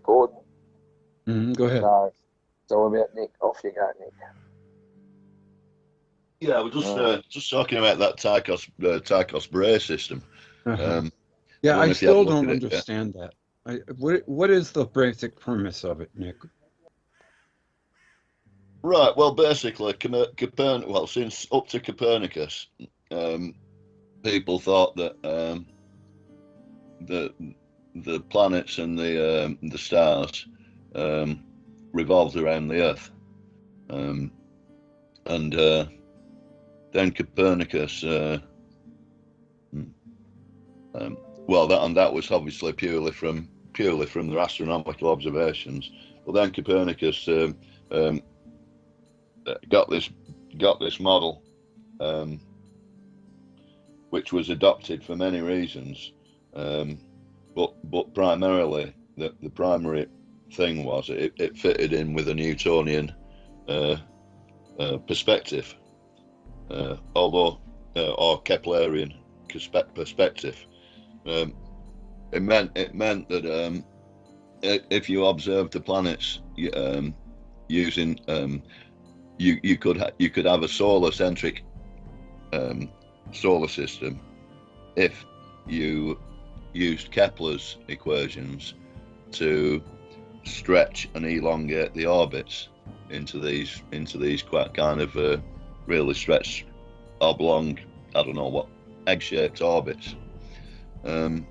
Gordon. Go ahead. So about Nick. Off you go, Nick. Yeah, we're just talking about that Tychos Bray system. Yeah, I if you had a still look don't at it, yeah. understand that. What is the basic premise of it, Nick? Right. Well, basically, since up to Copernicus, people thought that the planets and the stars revolved around the Earth, and then Copernicus. That was obviously purely from their astronomical observations. But then Copernicus got this model, which was adopted for many reasons, but primarily the primary thing was it fitted in with a Newtonian perspective, or Keplerian perspective. It meant that if you observed the planets using you could have a solar-centric solar system if you used Kepler's equations to stretch and elongate the orbits into these quite kind of really stretched oblong, I don't know what, egg-shaped orbits. So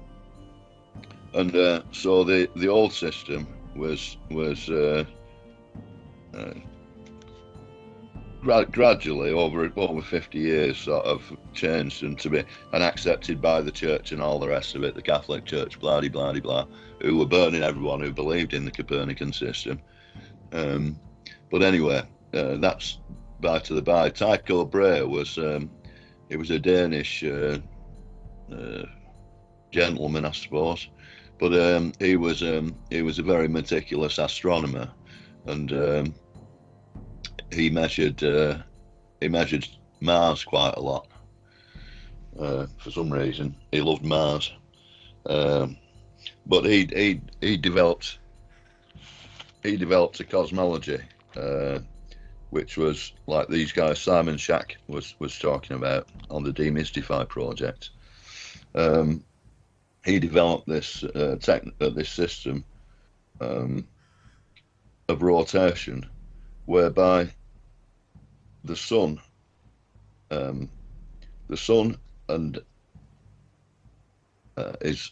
the old system was gradually over 50 years sort of changed and accepted by the church and all the rest of it, the Catholic Church, blah blah blah blah, who were burning everyone who believed in the Copernican system. But anyway, that's by to the by. Tycho Brahe was he was a Danish gentleman, I suppose, but he was a very meticulous astronomer, and he measured Mars quite a lot. For some reason, he loved Mars, but he developed a cosmology, which was like these guys Simon Shack was talking about on the Demystify project. He developed this this system of rotation, whereby the sun and is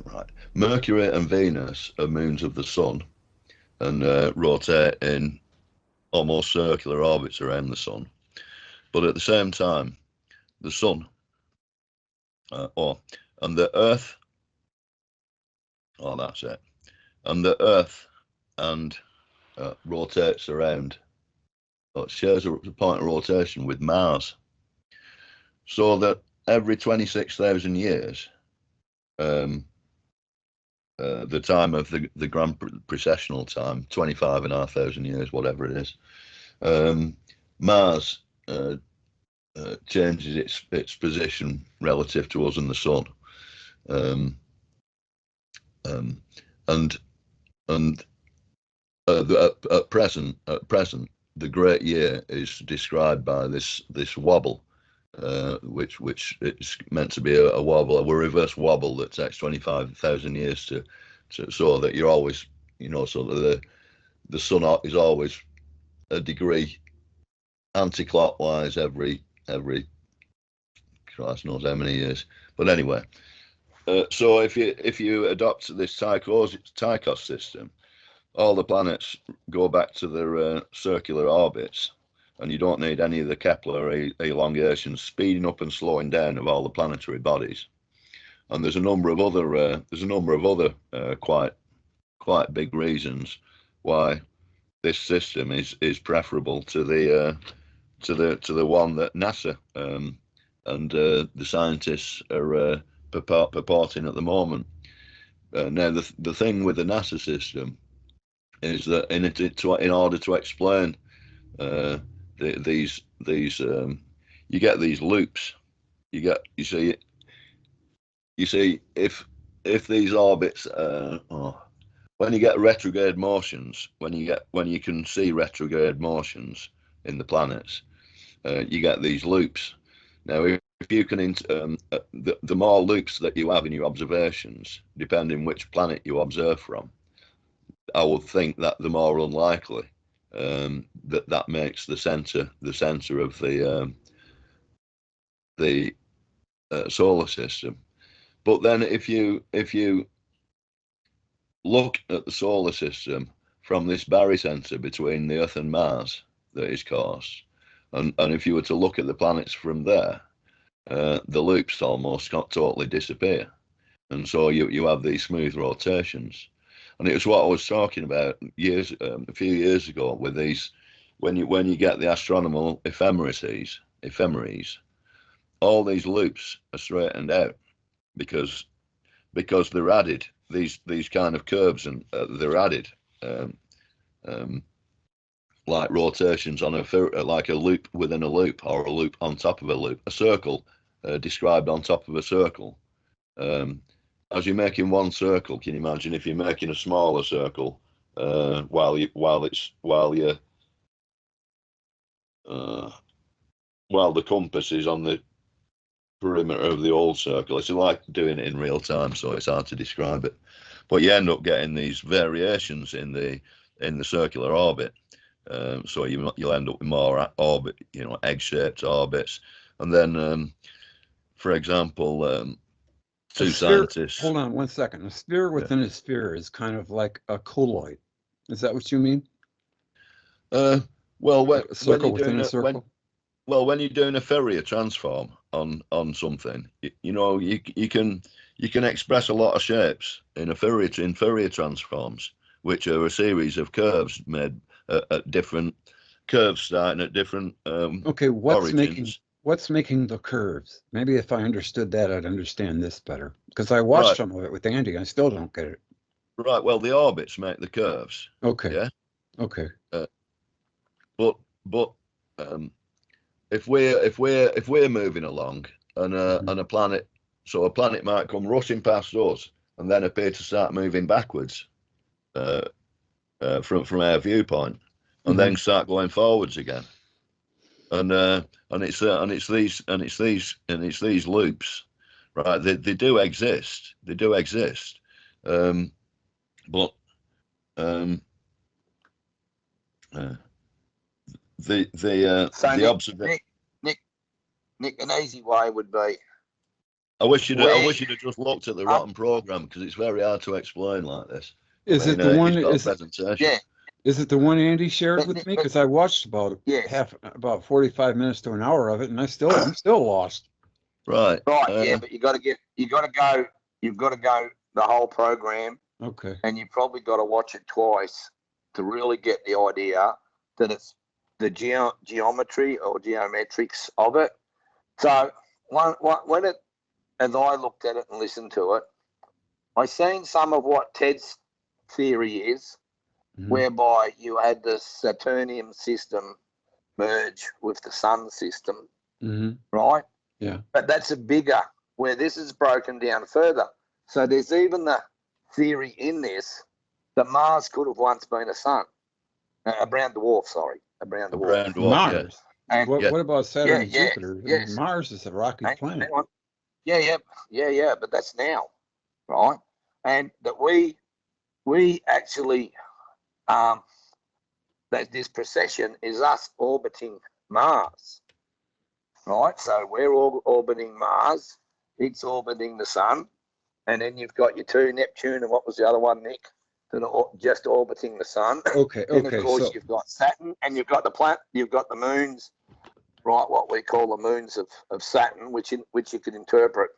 right. Mercury and Venus are moons of the sun, and rotate in almost circular orbits around the sun. But at the same time, the sun and the Earth. Oh, that's it. And the Earth and rotates around. It shares a point of rotation with Mars, so that every 26,000 years, the time of the grand precessional time, 25,500 years, whatever it is, Mars changes its position relative to us and the sun, at present, the great year is described by this wobble, which it's meant to be a wobble, a reverse wobble that takes 25,000 years to so that you're always, so that the sun is always a degree anti-clockwise every Christ knows how many years. But anyway, so if you adopt this Tychos system, all the planets go back to their circular orbits, and you don't need any of the Kepler elongation, speeding up and slowing down of all the planetary bodies. And there's a number of other quite big reasons why this system is preferable to the one that NASA and the scientists are purporting at the moment. Now the thing with the NASA system is that in order to explain these you get these loops. You see you see, if these orbits, when you get retrograde motions, when you can see retrograde motions in the planets, you get these loops. Now, if you can, the more loops that you have in your observations, depending which planet you observe from, I would think that the more unlikely that makes the center of the solar system. But then, if you look at the solar system from this barycenter between the Earth and Mars that is caused, and if you were to look at the planets from there, the loops almost totally disappear, and so you have these smooth rotations. And it was what I was talking about a few years ago with these, when you get the astronomical ephemeres, all these loops are straightened out because they're added, these kind of curves, and they're added like rotations on like a loop within a loop, or a loop on top of a loop, a circle described on top of a circle. As you're making one circle, can you imagine if you're making a smaller circle while the compass is on the perimeter of the old circle? It's like doing it in real time, so it's hard to describe it. But you end up getting these variations in the circular orbit. So you'll end up with more orbit, egg-shaped orbits. And then, for example, two scientists. Hold on 1 second. A sphere within a sphere is kind of like a colloid. Is that what you mean? Well, a circle within a circle. When you're doing a Fourier transform on something, you can express a lot of shapes in Fourier transforms, which are a series of curves made at different curves starting at different okay, what's making the curves? Maybe if I understood that, I'd understand this better, because I watched some of it with Andy. I still don't get it. Right. Well, the orbits make the curves. Okay. Yeah. Okay. But if we're moving along and a planet, so a planet might come rushing past us and then appear to start moving backwards from our viewpoint, and then start going forwards again. And it's these loops, right? They do exist. They do exist. But the observation. Nick, an easy way would be. I wish you'd have just looked at the rotten program, because it's very hard to explain like this. Is it the one? Yeah. Is it the one Andy shared with me? Because I watched about 45 minutes to an hour of it, and I'm still lost. Right. Yeah, but you've got to go the whole program. Okay. And you've probably got to watch it twice to really get the idea that it's the geometry or geometrics of it. So as I looked at it and listened to it, I seen some of what Ted's theory is, whereby you had the Saturnian system merge with the sun system, right? Yeah. But that's a bigger, where this is broken down further. So there's even the theory in this that Mars could have once been a sun, a brown dwarf. A brown dwarf. Mars. Yeah. And what about Saturn and Jupiter? Yes. Mars is a rocky planet. Yeah, but that's now, right? And that we actually that this precession is us orbiting Mars, right? So we're orbiting Mars, it's orbiting the sun. And then you've got your two, Neptune, and what was the other one, Nick? That are just orbiting the sun. Okay. Then of course you've got Saturn, and you've got the moons, right? What we call the moons of Saturn, which you could interpret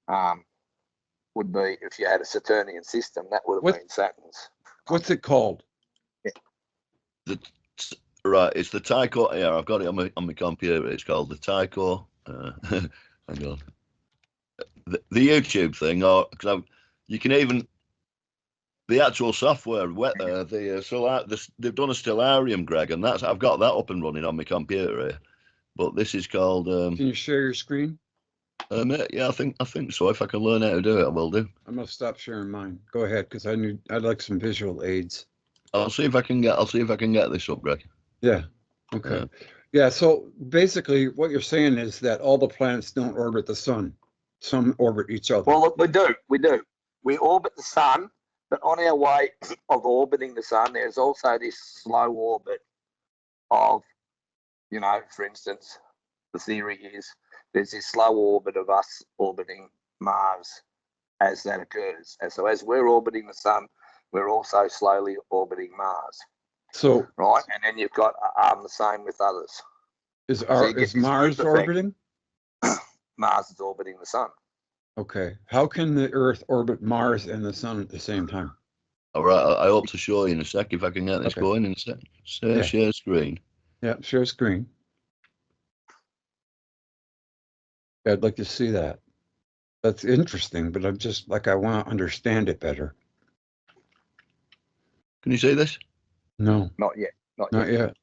would be, if you had a Saturnian system, that would have been Saturn's. What's it called? It's the Tycho. Yeah, I've got it on my computer. It's called the Tycho. Hang on. The YouTube thing, or because you can even the actual software. They've done a stellarium, Greg, and I've got that up and running on my computer here. But this is called. Can you share your screen? Yeah, I think so. If I can learn how to do it, I will do. I'm gonna stop sharing mine. Go ahead, because I'd like some visual aids. I'll see if I can get this up, Greg. Yeah. Okay. Yeah. So basically, what you're saying is that all the planets don't orbit the sun. Some orbit each other. Well, look, we do. We orbit the sun, but on our way of orbiting the sun, there's also this slow orbit of, for instance, the theory is there's this slow orbit of us orbiting Mars as that occurs. And so as we're orbiting the sun, we're also slowly orbiting Mars. So right, and then you've got the same with others. Is Mars orbiting? Mars is orbiting the sun. Okay. How can the Earth orbit Mars and the sun at the same time? All right, I hope to show you in a sec if I can get this going in a sec. Share screen. Yeah, share screen. I'd like to see that. That's interesting, but I'm just like, I want to understand it better. Can you see this? No. Not yet. Not yet.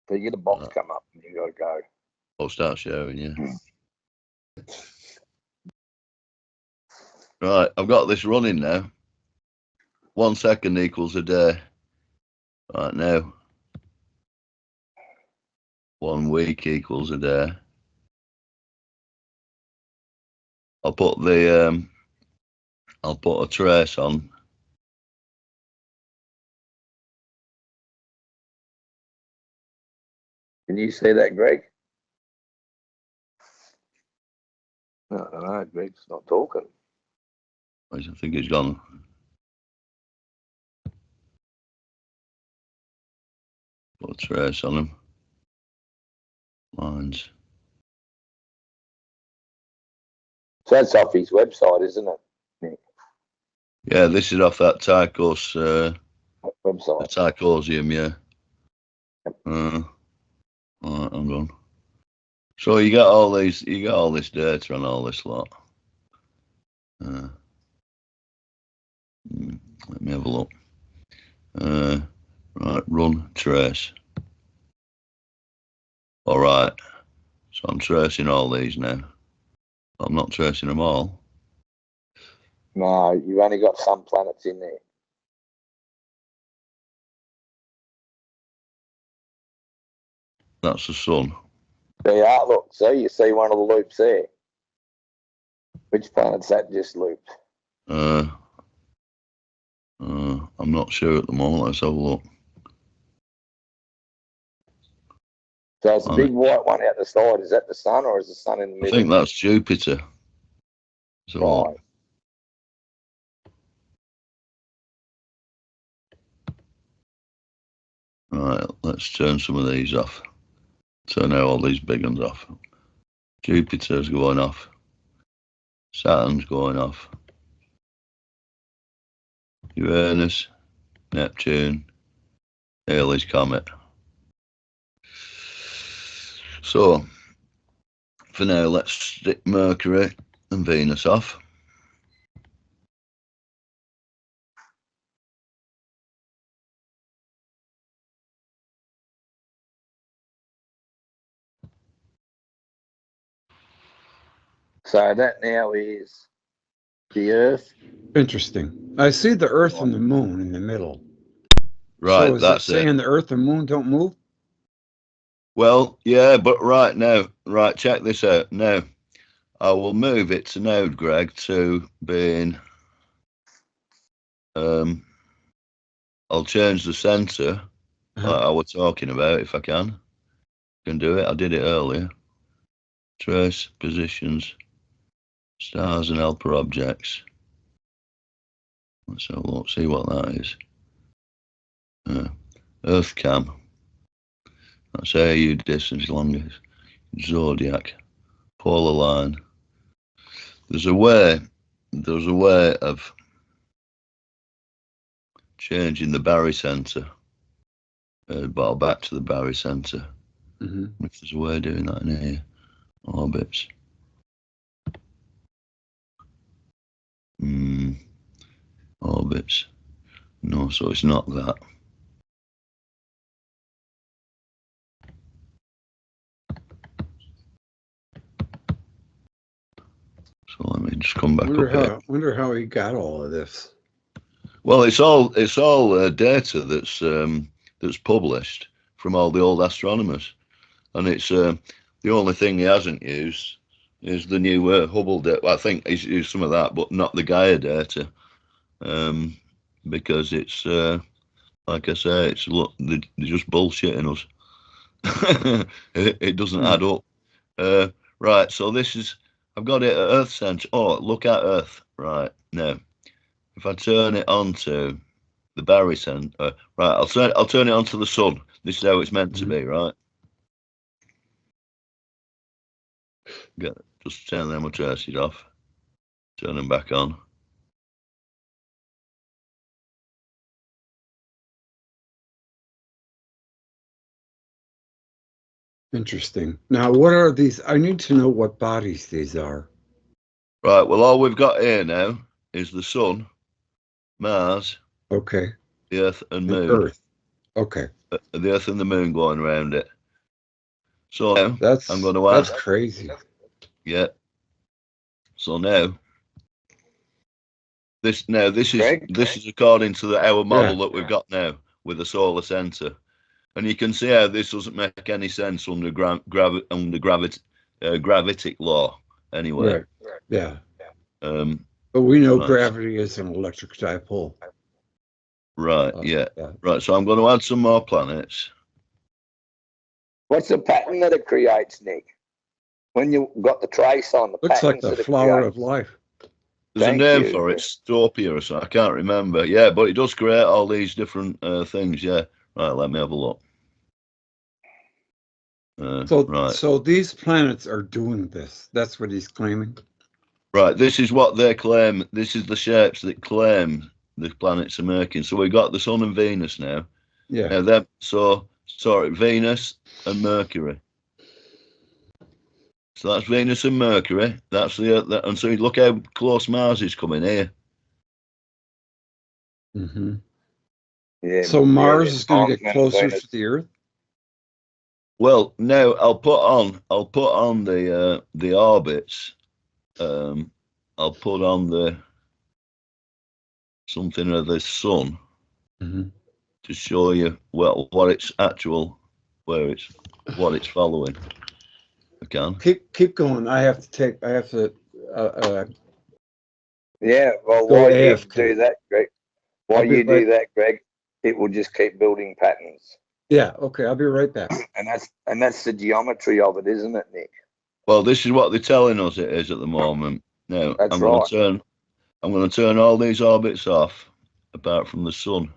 So you get a box come up and you got to go. I'll start sharing, yeah. Right, I've got this running now. 1 second equals a day. Right now. 1 week equals a day. I'll put a trace on. Can you see that, Greg? I don't know. Greg's not talking. I think he's gone. Put a trace on him. Lines. So that's off his website, isn't it, Nick? Yeah, this is off that Tychos website. Tychosium, yeah. Right, hang on. So you got all this data on all this lot. Let me have a look. Right, run trace. All right. So I'm tracing all these now. I'm not tracing them all. No, you've only got some planets in there. That's the sun. There are. Look, see, you see one of the loops there. Which planet's that just looped? I'm not sure at the moment. Let's have a look. So it's a big white one out the side. Is that the sun, or is the sun in the middle? I think that's Jupiter. So right, let's turn some of these off. Turn out all these big ones off. Jupiter's going off. Saturn's going off. Uranus, Neptune, Halley's Comet. So, for now, let's stick Mercury and Venus off. So that now is the Earth. Interesting. I see the Earth and the Moon in the middle. Right, so is that's it saying the Earth and Moon don't move? Well, yeah, but right now, check this out. Now, I will move it to node, Greg, to being, I'll change the center, like I was talking about, if I can. Can do it. I did it earlier. Trace, positions, stars and helper objects. Let's have a look, see what that is. Earth cam. That's AU distance longest. Zodiac. Polar line. There's a way of changing the barycenter. But back to the barycenter. If there's a way of doing that in here. Orbits. Orbits. No, so it's not that. So let me just come back up here. Wonder how he got all of this. Well, it's all data that's published from all the old astronomers, and it's the only thing he hasn't used is the new Hubble data. Well, I think he's used some of that, but not the Gaia data, because it's like I say, it's look they're just bullshitting us. It doesn't add up. Right, so this is I've got it at Earth center. Oh, look at Earth. Right now, if I turn it on to the barycenter, right, I'll turn it on to the sun. This is how it's meant to be, right? Just turn them traces off. Turn them back on. Interesting. Now, what are these? I need to know what bodies these are. Right. Well, all we've got here now is the sun, Mars, okay, the Earth and Moon. Earth. Okay. The Earth and the Moon going around it. So now I'm going to add. That's crazy. Yeah. So now this is according to our model that we've got now with the solar center, and you can see how this doesn't make any sense under gravitic law anyway. Right. Yeah. But we know gravity is an electric dipole. Right. Yeah. Right. So I'm going to add some more planets. What's the pattern that it creates, Nick? When you got the trace on the looks like the flower of life. There's a name for it, Stopia or something. I can't remember. Yeah, but it does create all these different things. Yeah. Right. Let me have a look. So these planets are doing this. That's what he's claiming. Right. This is what they claim. This is the shapes that claim the planets are making. So we've got the Sun and Venus now. Yeah. Now sorry, Venus and Mercury. So that's Venus and Mercury. That's and so look how close Mars is coming here. Mm-hmm. Yeah. So Mars is going to get closer to the Earth. Well, no, I'll put on the orbits. I'll put on the something of the sun to show you what it's what it's following. I can keep going. I have to. Yeah. Well, while you do that, Greg. It will just keep building patterns. Yeah. Okay. I'll be right back. And that's the geometry of it, isn't it, Nick? Well, this is what they're telling us it is at the moment. Now, I'm going to turn all these orbits off, apart from the sun.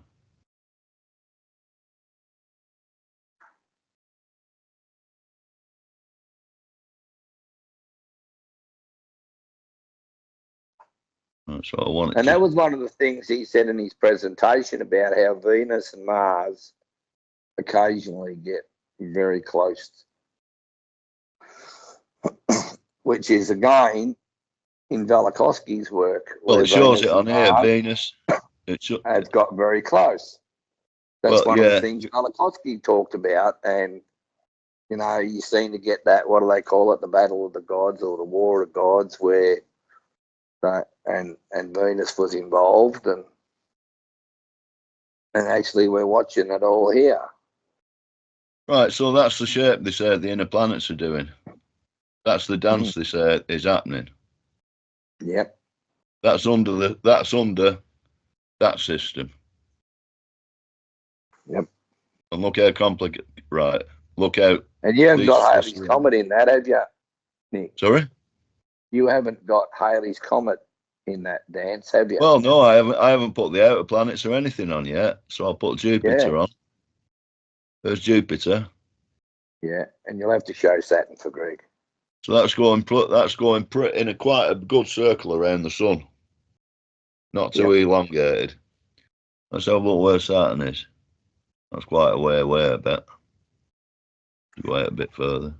That's what I wanted. And that was one of the things he said in his presentation about how Venus and Mars occasionally get very close, which is again in Velikovsky's work. Well, it shows it on here, Venus. It's got very close. That's one of the things Velikovsky talked about, and you seem to get that. What do they call it? The Battle of the Gods or the War of the Gods, where and Venus was involved, and actually we're watching it all here. Right, so that's the shape they say the inner planets are doing. That's the dance they say is happening. Yep. That's under that system. Yep. And look how complicated. Right. Look how. And you haven't got Halley's Comet in that, have you, Nick? Sorry. You haven't got Halley's Comet in that dance, have you? Well, no, I haven't put the outer planets or anything on yet. So I'll put Jupiter on. There's Jupiter. Yeah, and you'll have to show Saturn for Greg. So that's going in quite a good circle around the sun. Not too elongated. Let's have a look where Saturn is. That's quite a way away, I bet. Go out a bit further.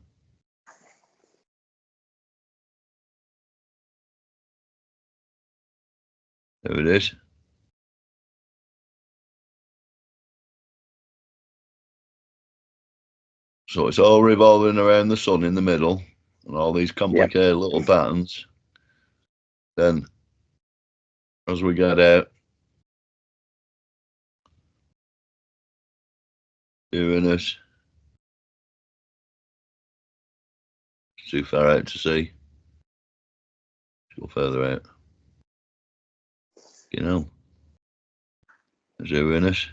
There it is. So it's all revolving around the sun in the middle, and all these complicated little patterns. then as we get out, Uranus, it's too far out to see. Go further out. You know, there's Uranus.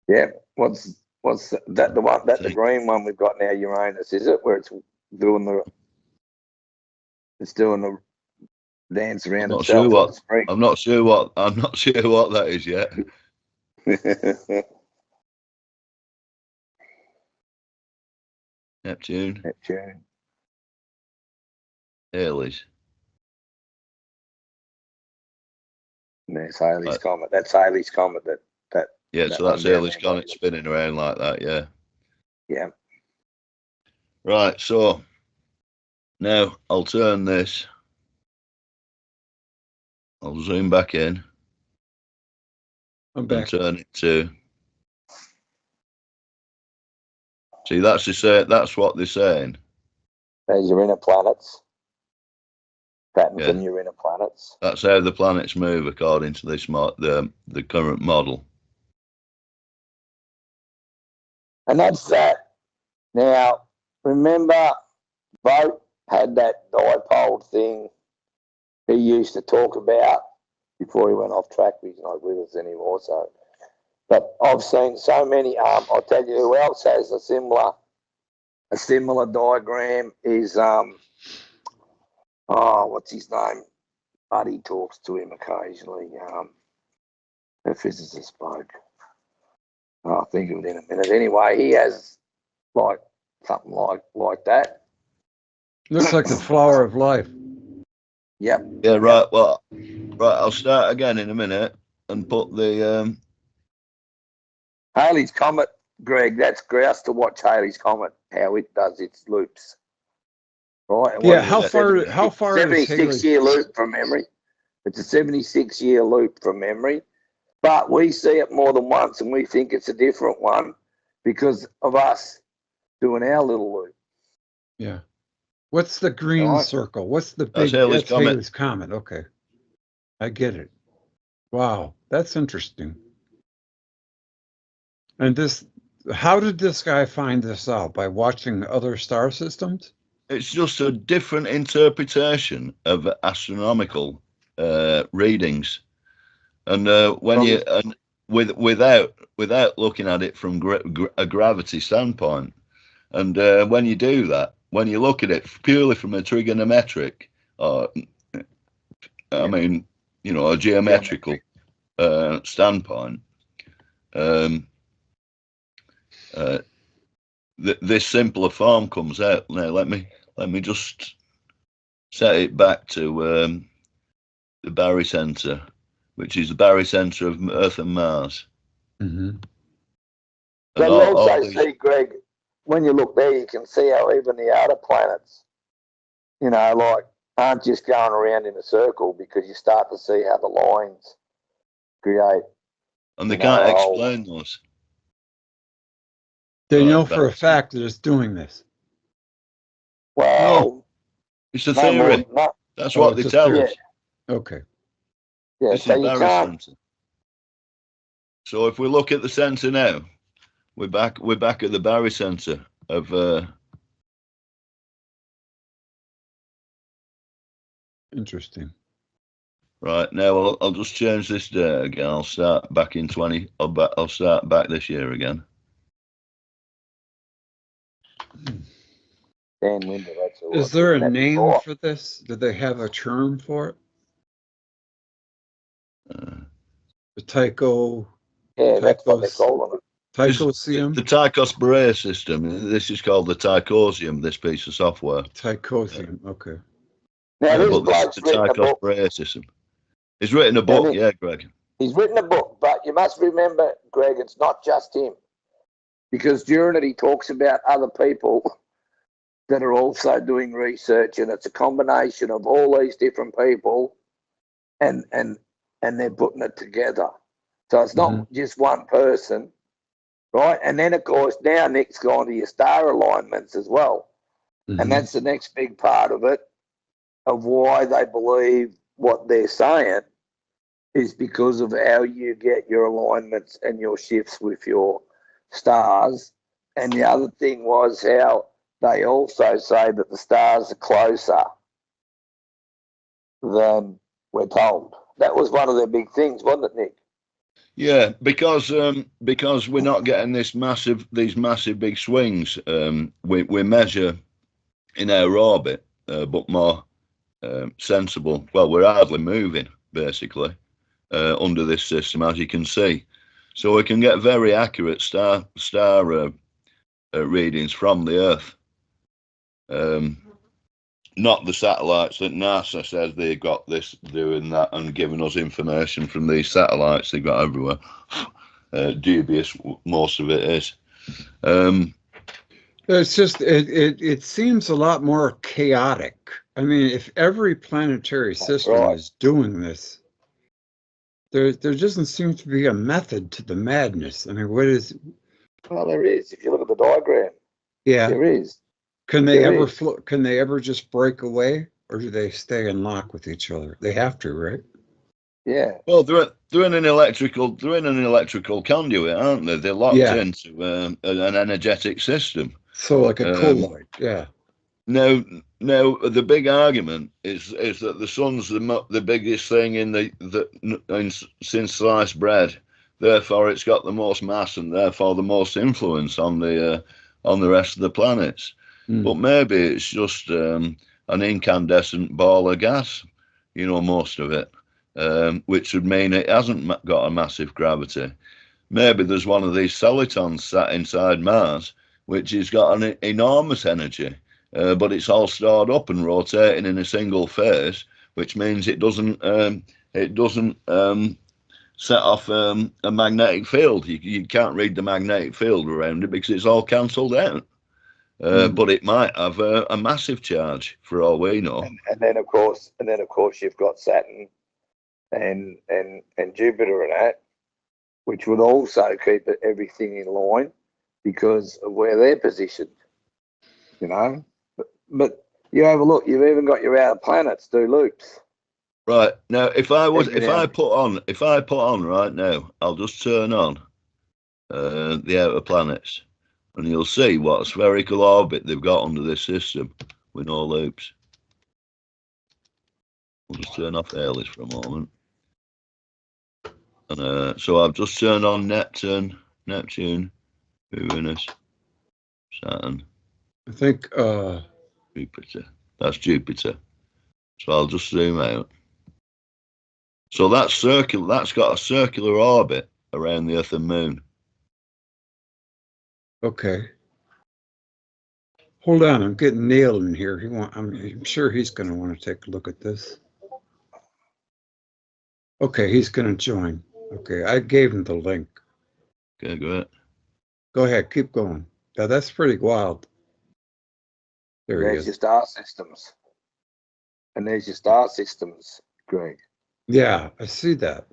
Yeah. What's that? The one that the green one we've got now, Uranus, is it? Where it's doing the dance around itself like the spring. I'm not sure what that is yet. Neptune. Halley's. There's Halley's Comet. That's Halley's Comet. Yeah, so that's Halley's Comet spinning around like that. Yeah. Yeah. Right. So now I'll turn this. I'll zoom back in. I'm back. And turn it to. See, that's what they're saying. There's your inner planets. Patterns from your inner planets. That's how the planets move according to this the current model. And that's that. Now, remember, Vogt had that dipole thing he used to talk about before he went off track. He's not with us anymore. So, but I've seen so many. I'll tell you who else has a similar diagram is what's his name? Buddy talks to him occasionally. The physicist spoke. I'll think of it in a minute. Anyway, he has like something like that. Looks like the flower of life. Yep. Yeah, right. Well, right. I'll start again in a minute and put the Halley's Comet, Greg. That's grouse to watch Halley's Comet, how it does its loops. Right. And yeah. How far is 76-year loop from memory? It's a 76-year loop from memory. But we see it more than once and we think it's a different one because of us doing our little loop. Yeah. What's the green circle? What's the big? That's Halley's Comet. Okay. I get it. Wow. That's interesting. And how did this guy find this out? By watching other star systems? It's just a different interpretation of astronomical readings. And without looking at it from a gravity standpoint, and when you do that, when you look at it purely from a trigonometric, a geometrical standpoint, this simpler form comes out. Now let me just set it back to the barycenter, which is the barycenter of Earth and Mars. Mm-hmm. But you also see, Greg, when you look there, you can see how even the outer planets, aren't just going around in a circle because you start to see how the lines create. And they can't explain those. They know for a fact that it's doing this. Well, no, it's a theory. That's what they tell us. Okay. Yeah, this is barycenter. So if we look at the center now, we're back at the barycenter of interesting. Right, now I'll just change this day again. I'll start back in 20. I'll start back this year again. Dan Winder, that's all. Is there a name for this? Do they have a term for it? The Tycho. Yeah, that's what they call it. Tychosium. The Tychos Braille system. This is called the Tychosium. This piece of software. Tychosium. Okay. Now this bloke's the written a book. Braille system. He's written a book, Greg. He's written a book, but you must remember, Greg, it's not just him, because during it he talks about other people that are also doing research, and it's a combination of all these different people, and they're putting it together. So it's not just one person, right? And then of course now Nick's gone to your star alignments as well, and that's the next big part of it. of why they believe what they're saying is because of how you get your alignments and your shifts with your stars. And the other thing was how they also say that the stars are closer than we're told. That was one of their big things, wasn't it, Nick? Yeah, because we're not getting these massive big swings. We measure in our orbit, but more sensible. Well, we're hardly moving basically under this system, as you can see, so we can get very accurate star readings from the Earth. Not the satellites that NASA says they've got this doing that and giving us information from these satellites they've got everywhere. Dubious, most of it is. It's just it seems a lot more chaotic. I mean, if every planetary system is doing this, there doesn't seem to be a method to the madness. I mean, what is? Well, there is. If you look at the diagram, yeah, there is. Can they ever can they ever just break away, or do they stay in lock with each other? They have to, right? Yeah. Well, they're in an electrical conduit, aren't they? They're locked into an energetic system. So like a colloid, yeah. No, the big argument is that the sun's the biggest thing since sliced bread. Therefore, it's got the most mass and therefore the most influence on the rest of the planets. But maybe it's just an incandescent ball of gas, most of it, which would mean it hasn't got a massive gravity. Maybe there's one of these solitons sat inside Mars, which has got an enormous energy, but it's all stored up and rotating in a single phase, which means it doesn't set off a magnetic field. You can't read the magnetic field around it because it's all cancelled out. But it might have a massive charge for all we know. And then of course you've got Saturn and Jupiter and that, which would also keep everything in line because of where they're positioned. But you overlook, you've even got your outer planets do loops. Right now, if I put on right now, I'll just turn on the outer planets. And you'll see what spherical orbit they've got under this system with no loops. We'll just turn off Airless for a moment. And so I've just turned on Neptune, Uranus, Saturn. I think Jupiter. That's Jupiter. So I'll just zoom out. So that's circular. That's got a circular orbit around the Earth and Moon. Okay. Hold on, I'm getting Neil in here. I'm sure he's going to want to take a look at this. Okay, he's going to join. Okay, I gave him the link. Okay, go ahead. Go ahead, keep going. Now that's pretty wild. There's your star systems. And there's your star systems, Greg. Yeah, I see that.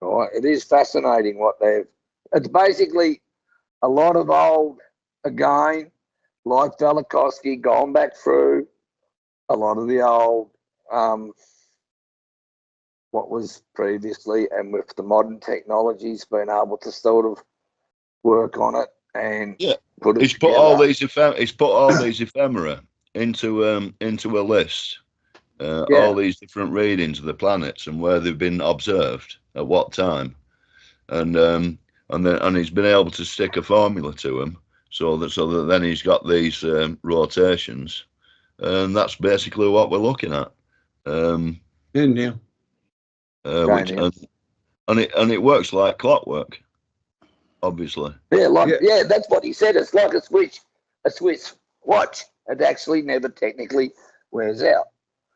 All right, it is fascinating what it's basically a lot of old, again, like Velikovsky, gone back through a lot of the old, what was previously, and with the modern technologies, being able to sort of work on it and put it together. He's put all these ephemera into a list. All these different readings of the planets and where they've been observed at what time, and he's been able to stick a formula to them so that then he's got these rotations, and that's basically what we're looking at. Neil. And it works like clockwork, obviously. Yeah, that's what he said. It's like a Swiss watch. It actually never technically wears out.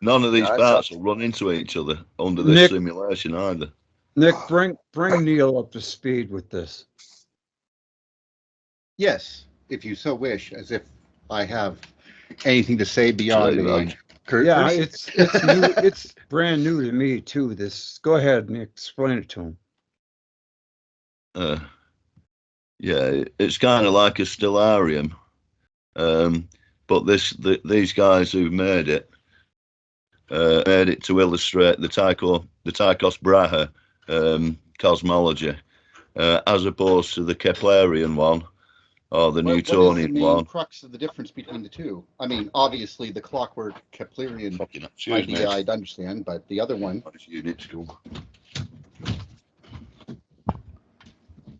None of these parts will run into each other under this simulation either. Nick, bring Neil up to speed with this. Yes, if you so wish, as if I have anything to say beyond the curtain. Yeah, it's new. It's brand new to me too. This. Go ahead, Nick. Explain it to him. Yeah, it's kind of like a stellarium, but these guys who've made it made it to illustrate the Tychos Brahe cosmology, as opposed to the Keplerian one or the What is the Newtonian main one. crux of the difference between the two? I mean, obviously the clockwork Keplerian Excuse me. idea I'd understand, but the other one.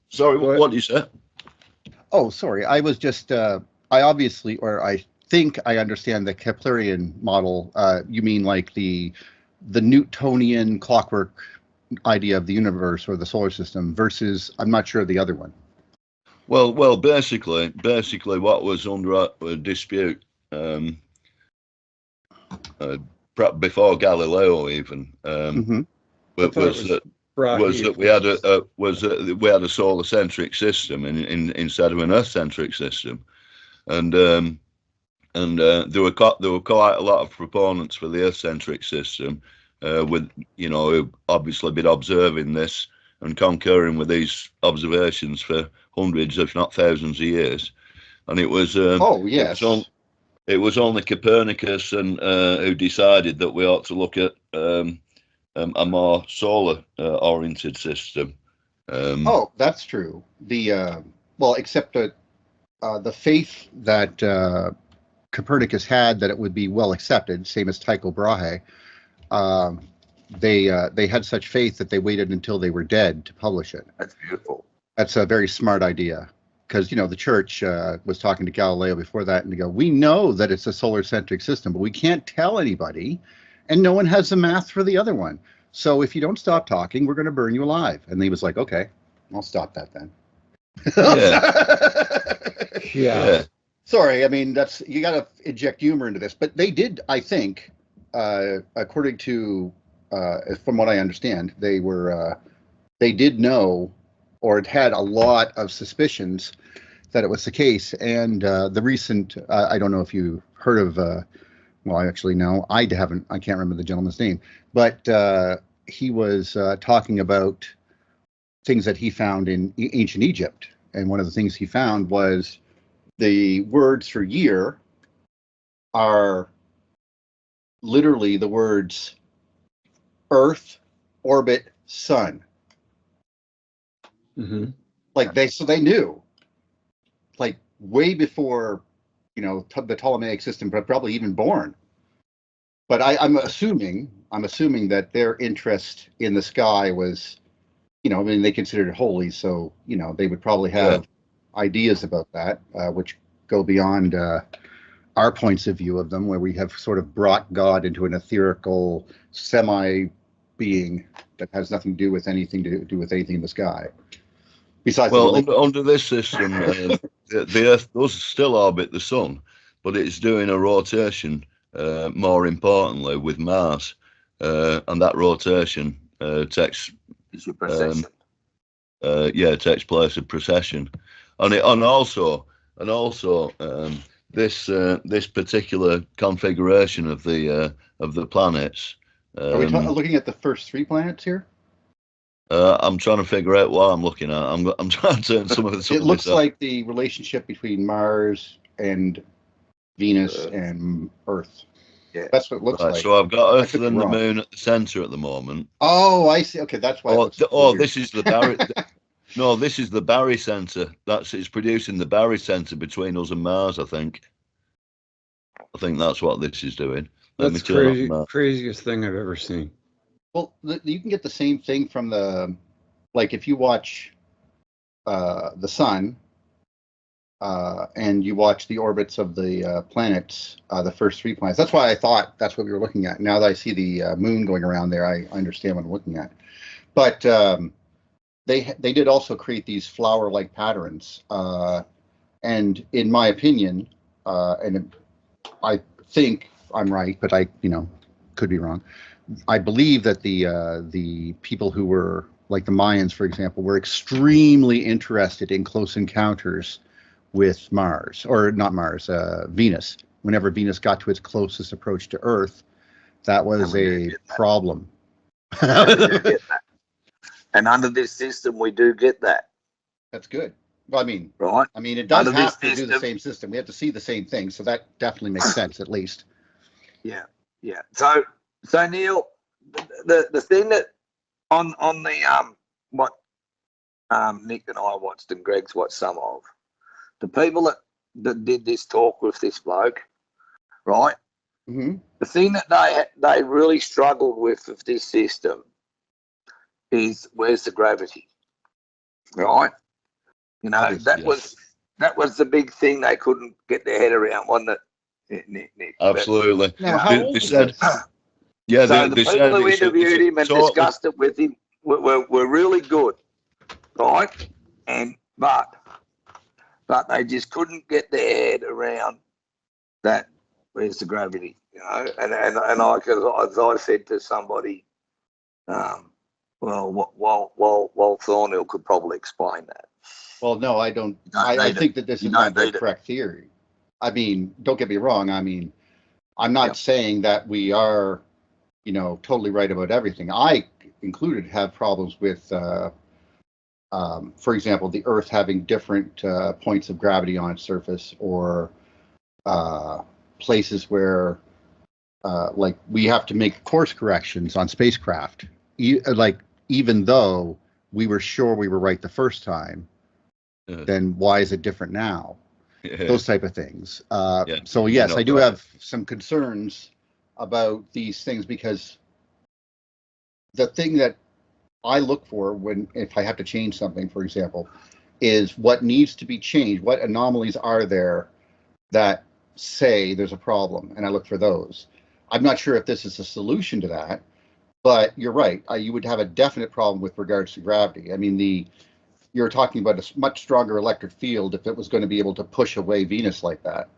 Sorry, what did you say? Oh, sorry. I was just, I obviously, or I think I understand the Keplerian model. You mean like the Newtonian clockwork idea of the universe or the solar system versus, I'm not sure, the other one. Well, basically, what was under dispute before Galileo even was that we had a solar centric system instead of an Earth centric system, and there were quite a lot of proponents for the Earth centric system, with who obviously been observing this and concurring with these observations for hundreds, if not thousands, of years. And it was it was only Copernicus and who decided that we ought to look at a more solar oriented system. Oh, that's true. Except that the faith that Copernicus had that it would be well accepted, same as Tycho Brahe. They had such faith that they waited until they were dead to publish it. That's beautiful. That's a very smart idea, because the church was talking to Galileo before that, and they go, "We know that it's a solar-centric system, but we can't tell anybody, and no one has the math for the other one. So if you don't stop talking, we're going to burn you alive." And he was like, "Okay, I'll stop that then." Yeah. Sorry, I mean, you got to inject humor into this, but they did, I think, according to, from what I understand, they did know, or had a lot of suspicions that it was the case. And the recent, I don't know if you heard of, well, actually, no, I can't remember the gentleman's name, but he was talking about things that he found in ancient Egypt. And one of the things he found was the words for year are literally the words Earth, orbit, sun. Mm-hmm. So they knew, like, way before, the Ptolemaic system, but probably even born. But I'm assuming that their interest in the sky was, I mean, they considered it holy, so they would probably have ideas about that, which go beyond our points of view of them, where we have sort of brought God into an etherical semi-being that has nothing to do with anything in the sky. Besides, under this system, the Earth does still orbit the sun, but it's doing a rotation, more importantly, with Mars, and that rotation takes Precession. takes place in precession, and also this particular configuration of the planets. Are we looking at the first 3 planets here? I'm trying to figure out what I'm looking at. I'm trying to turn some of it. It looks like the relationship between Mars and Venus and Earth. Yeah, that's what it looks like. So I've got Earth and the Moon at the center at the moment. Oh, I see. Okay, that's why. This is the Barry. No, this is the Barry center. It's producing the Barry center between us and Mars. I think that's what this is doing. That's craziest thing I've ever seen. Well, you can get the same thing from if you watch the sun and you watch the orbits of the planets, the first 3 planets. That's why I thought that's what we were looking at. Now that I see the moon going around there, I understand what I'm looking at. But they did also create these flower-like patterns. And in my opinion, and I think I'm right, but I could be wrong. I believe that the people who were, like the Mayans, for example, were extremely interested in close encounters with Mars, or not Mars, Venus. Whenever Venus got to its closest approach to Earth, that was a problem. And under this system, we do get that. That's good. Well, I mean, right? I mean, it does have to do the same system. We have to see the same thing, so that definitely makes sense, at least. Yeah, yeah. So So Neil, the thing that on the what Nick and I watched and Greg's watched some of, the people that did this talk with this bloke, right? Mm-hmm. The thing that they really struggled with this system is where's the gravity, right? You know, Obviously, that was the big thing they couldn't get their head around, wasn't it, Nick? Absolutely. Now, how They old is said, this? yeah, So the they people said who it's interviewed him and totally, discussed it with him were really good, right? But they just couldn't get their head around that. Where's the gravity? You know, and as I said to somebody, well, Thornhill could probably explain that. Well, no, I don't. You don't I need think it. that this You is don't not the need it. correct theory. I mean, don't get me wrong. I mean, I'm not Yep. saying that we are, totally right about everything. I included have problems with, for example, the Earth having different points of gravity on its surface, or places where, like, we have to make course corrections on spacecraft. Like, even though we were sure we were right the first time, then why is it different now? Those type of things. Yeah, So you're yes, not I do right. have some concerns about these things, because the thing that I look for if I have to change something, for example, is what needs to be changed. What anomalies are there that say there's a problem, and I look for those. I'm not sure if this is a solution to that, but you're right. You would have a definite problem with regards to gravity. I mean, you're talking about a much stronger electric field if it was going to be able to push away Venus like that.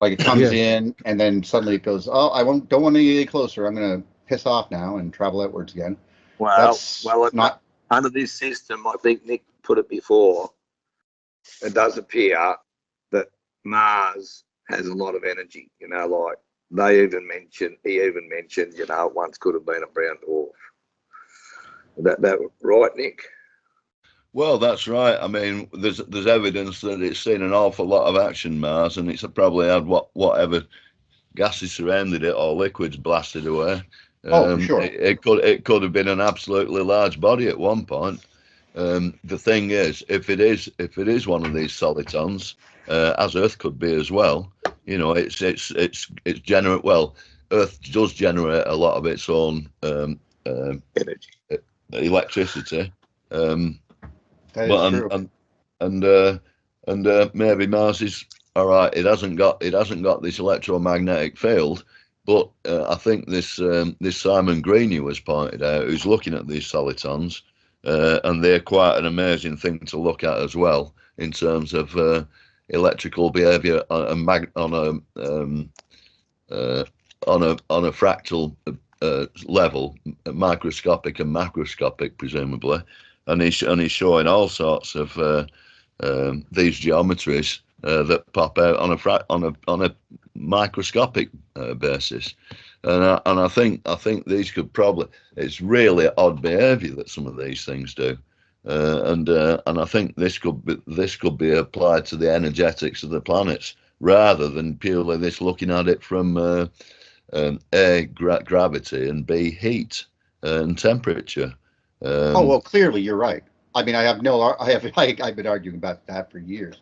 Like, it comes Yes. in and then suddenly it goes, oh, don't want to get any closer. I'm going to piss off now and travel outwards again. That's not under this system. I think Nick put it before. It does appear that Mars has a lot of energy. You know, like he even mentioned, it once could have been a brown dwarf. That right, Nick? Well, that's right. I mean, there's evidence that it's seen an awful lot of action, Mars, and it's probably had whatever gases surrounded it or liquids blasted away. for sure. It could have been an absolutely large body at one point. The thing is, if it is one of these solitons, as Earth could be as well, it's generate. Well, Earth does generate a lot of its own Energy. electricity. That is true. And maybe Mars is all right. It hasn't got this electromagnetic field, but I think this Simon Green who was pointed out, who's looking at these solitons, and they're quite an amazing thing to look at as well in terms of electrical behaviour on a fractal level, microscopic and macroscopic, presumably. And he's showing all sorts of these geometries that pop out on a microscopic basis, and I think these could probably, it's really odd behaviour that some of these things do, and I think this could be applied to the energetics of the planets rather than purely this looking at it from A, gravity, and B, heat and temperature. Well, clearly you're right. I mean, I've been arguing about that for years.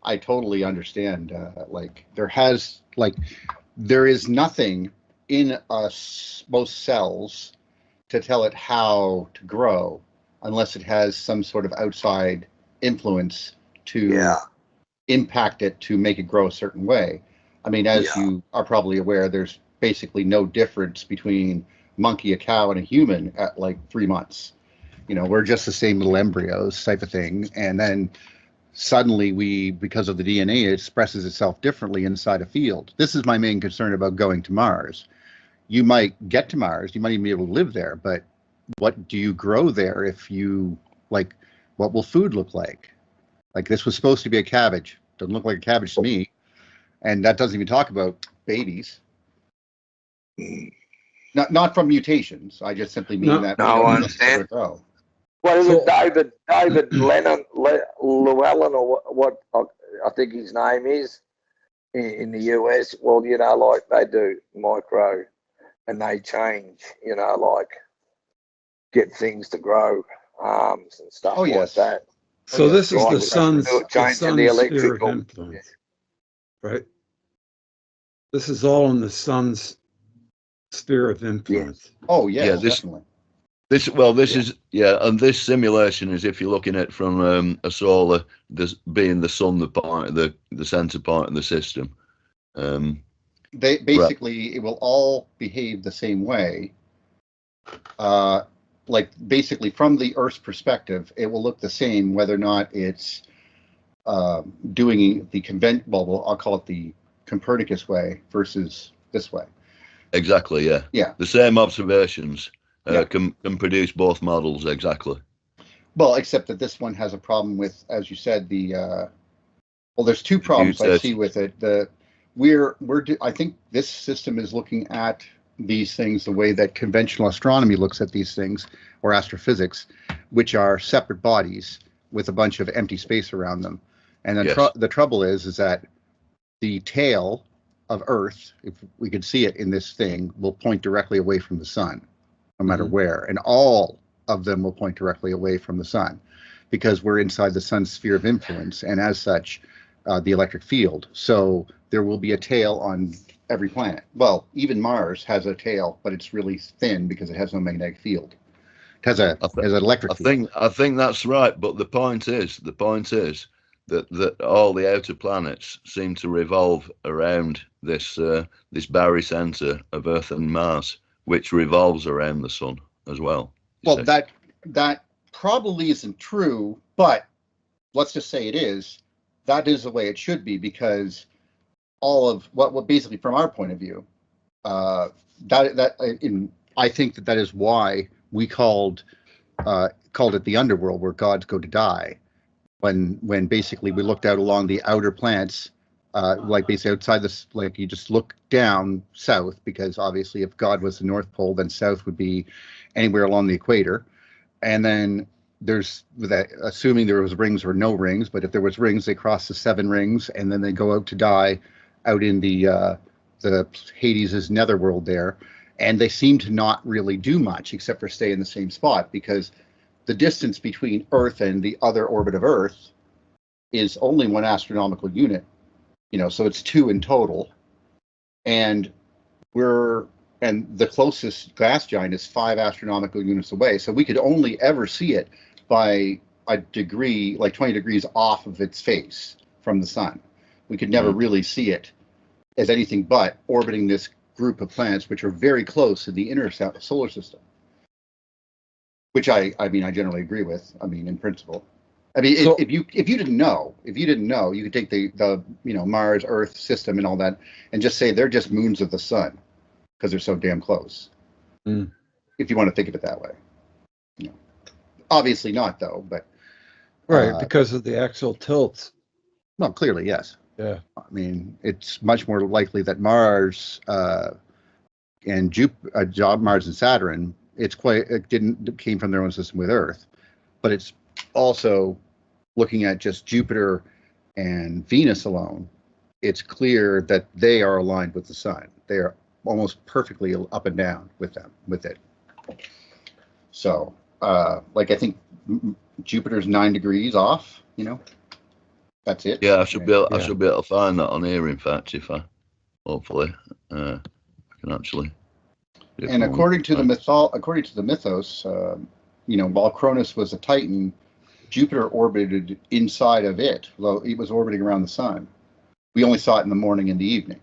I totally understand. There is nothing in most cells to tell it how to grow unless it has some sort of outside influence to impact it to make it grow a certain way. I mean, as you are probably aware, there's basically no difference between a monkey, a cow, and a human at like 3 months. We're just the same little embryos type of thing. And then suddenly because of the DNA, it expresses itself differently inside a field. This is my main concern about going to Mars. You might get to Mars, you might even be able to live there, but what do you grow there what will food look like? Like, this was supposed to be a cabbage. Doesn't look like a cabbage to me. And that doesn't even talk about babies. Not from mutations. I just simply mean that we don't necessarily grow. What is it, David Llewellyn, or what I think his name is? in the US, well, like they do micro and they change, like get things to grow, arms and stuff Oh, like yes. that. So yes, this they is Like the do. changing the sun's sphere of electrical. influence, right? This is all in the sun's sphere of influence. Oh, yes, Yeah, this definitely. this is and this simulation is if you're looking at it from a solar, this being the sun, the part, the center part of the system. They Right. basically it will all behave the same way. Like basically from the Earth's perspective, it will look the same whether or not it's doing the well, I'll call it the Copernicus way versus this way. Exactly. Yeah. Yeah. The same observations Yeah. can produce both models exactly. Well, except that this one has a problem with, as you said, well, there's two problems I see with it. I think this system is looking at these things the way that conventional astronomy looks at these things, or astrophysics, which are separate bodies with a bunch of empty space around them. And then Yes. the trouble is that the tail of Earth, if we could see it in this thing, will point directly away from the sun, no matter where. And all of them will point directly away from the sun because we're inside the sun's sphere of influence. And as such, the electric field. So there will be a tail on every planet. Well, even Mars has a tail, but it's really thin because it has no magnetic field. It has an electric field. I think that's right. But the point is that all the outer planets seem to revolve around this this barycenter of Earth and Mars, which revolves around the sun as well. Well, that probably isn't true, but let's just say it is. That is the way it should be because all of what basically from our point of view, I think that is why we called it the underworld where gods go to die. When basically we looked out along the outer planets, like basically outside this, like you just look down south because obviously if God was the North Pole, then south would be anywhere along the equator, and then there's that assuming there was rings or no rings, but if there was rings, they cross the 7 rings and then they go out to die out in the Hades' netherworld there, and they seem to not really do much except for stay in the same spot because the distance between Earth and the other orbit of Earth is only 1 astronomical unit, so it's 2 in total, and the closest gas giant is 5 astronomical units away. So we could only ever see it by a degree, like 20 degrees off of its face from the sun. We could never really see it as anything but orbiting this group of planets, which are very close in the inner solar system. Which I generally agree with. In principle. So, if you didn't know, you could take the Mars, Earth system and all that, and just say they're just moons of the sun because they're so damn close. If you want to think of it that way, obviously not though. But right, because of the axial tilts. Well, clearly yes. Yeah. It's much more likely that Mars and Jupiter, Mars and Saturn. It came from their own system with Earth, but it's also looking at just Jupiter and Venus alone. It's clear that they are aligned with the sun. They are almost perfectly up and down with it. So, I think Jupiter's 9 degrees off. That's it. Yeah, I should be able to find that on here. In fact, hopefully I can actually. And according to the mythos, while Cronus was a Titan, Jupiter orbited inside of it, though it was orbiting around the sun. We only saw it in the morning and the evening,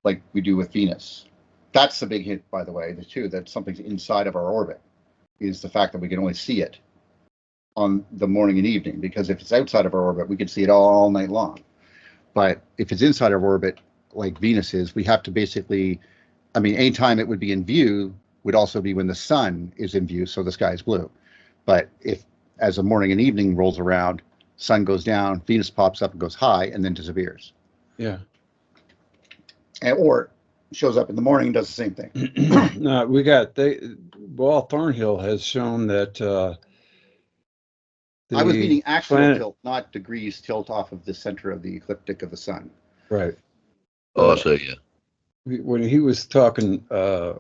like we do with Venus. That's the big hint, by the way, that something's inside of our orbit, is the fact that we can only see it on the morning and evening, because if it's outside of our orbit, we can see it all night long. But if it's inside our orbit, like Venus is, we have to basically... any time it would be in view would also be when the sun is in view, so the sky is blue. But if, as the morning and evening rolls around, sun goes down, Venus pops up and goes high, and then disappears. Yeah. Or shows up in the morning and does the same thing. Thornhill has shown that I was meaning actual tilt, not degrees tilt off of the center of the ecliptic of the sun. Right. Oh, I see. Yeah. When he was talking, I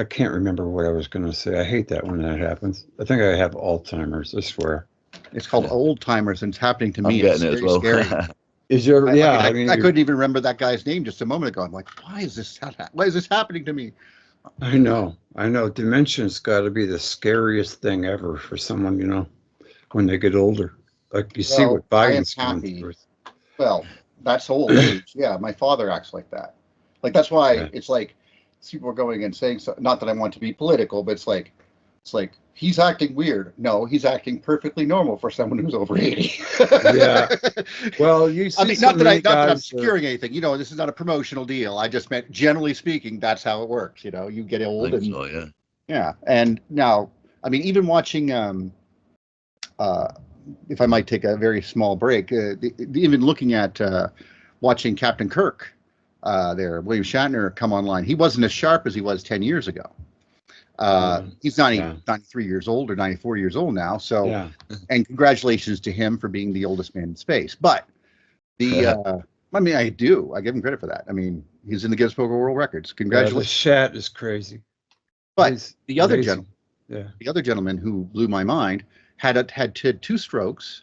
can't remember what I was going to say. I hate that when that happens. I think I have Alzheimer's, I swear. It's called Yeah. old timers, and it's happening to I'm me. getting It's it as very well. scary. Is your, yeah, I I mean, I couldn't even remember that guy's name just a moment ago. I'm like, why is this happening to me? I know. Dementia's got to be the scariest thing ever for someone, when they get older. Like you see Well, what I am Biden's going happy. through. Well, that's old age. Yeah, my father acts like that. Like that's why Yeah. it's like people are going and saying so. Not that I want to be political, but it's like he's acting weird. No, he's acting perfectly normal for someone who's over 80. Yeah. Well, you I see mean, so not that many I'm guys. securing anything. This is not a promotional deal. I just meant generally speaking, that's how it works. You get I old think and so, yeah. yeah. And now, I mean, even watching if I might take a very small break, even looking at watching Captain Kirk William Shatner come online, he wasn't as sharp as he was 10 years ago. He's 93 years old or 94 years old now. So, Yeah. and congratulations to him for being the oldest man in space. But I mean, I give him credit for that. I mean, he's in the Guinness Book of World Records. The Congratulations. Shat is crazy. But He's the other amazing. gentleman who blew my mind had two strokes.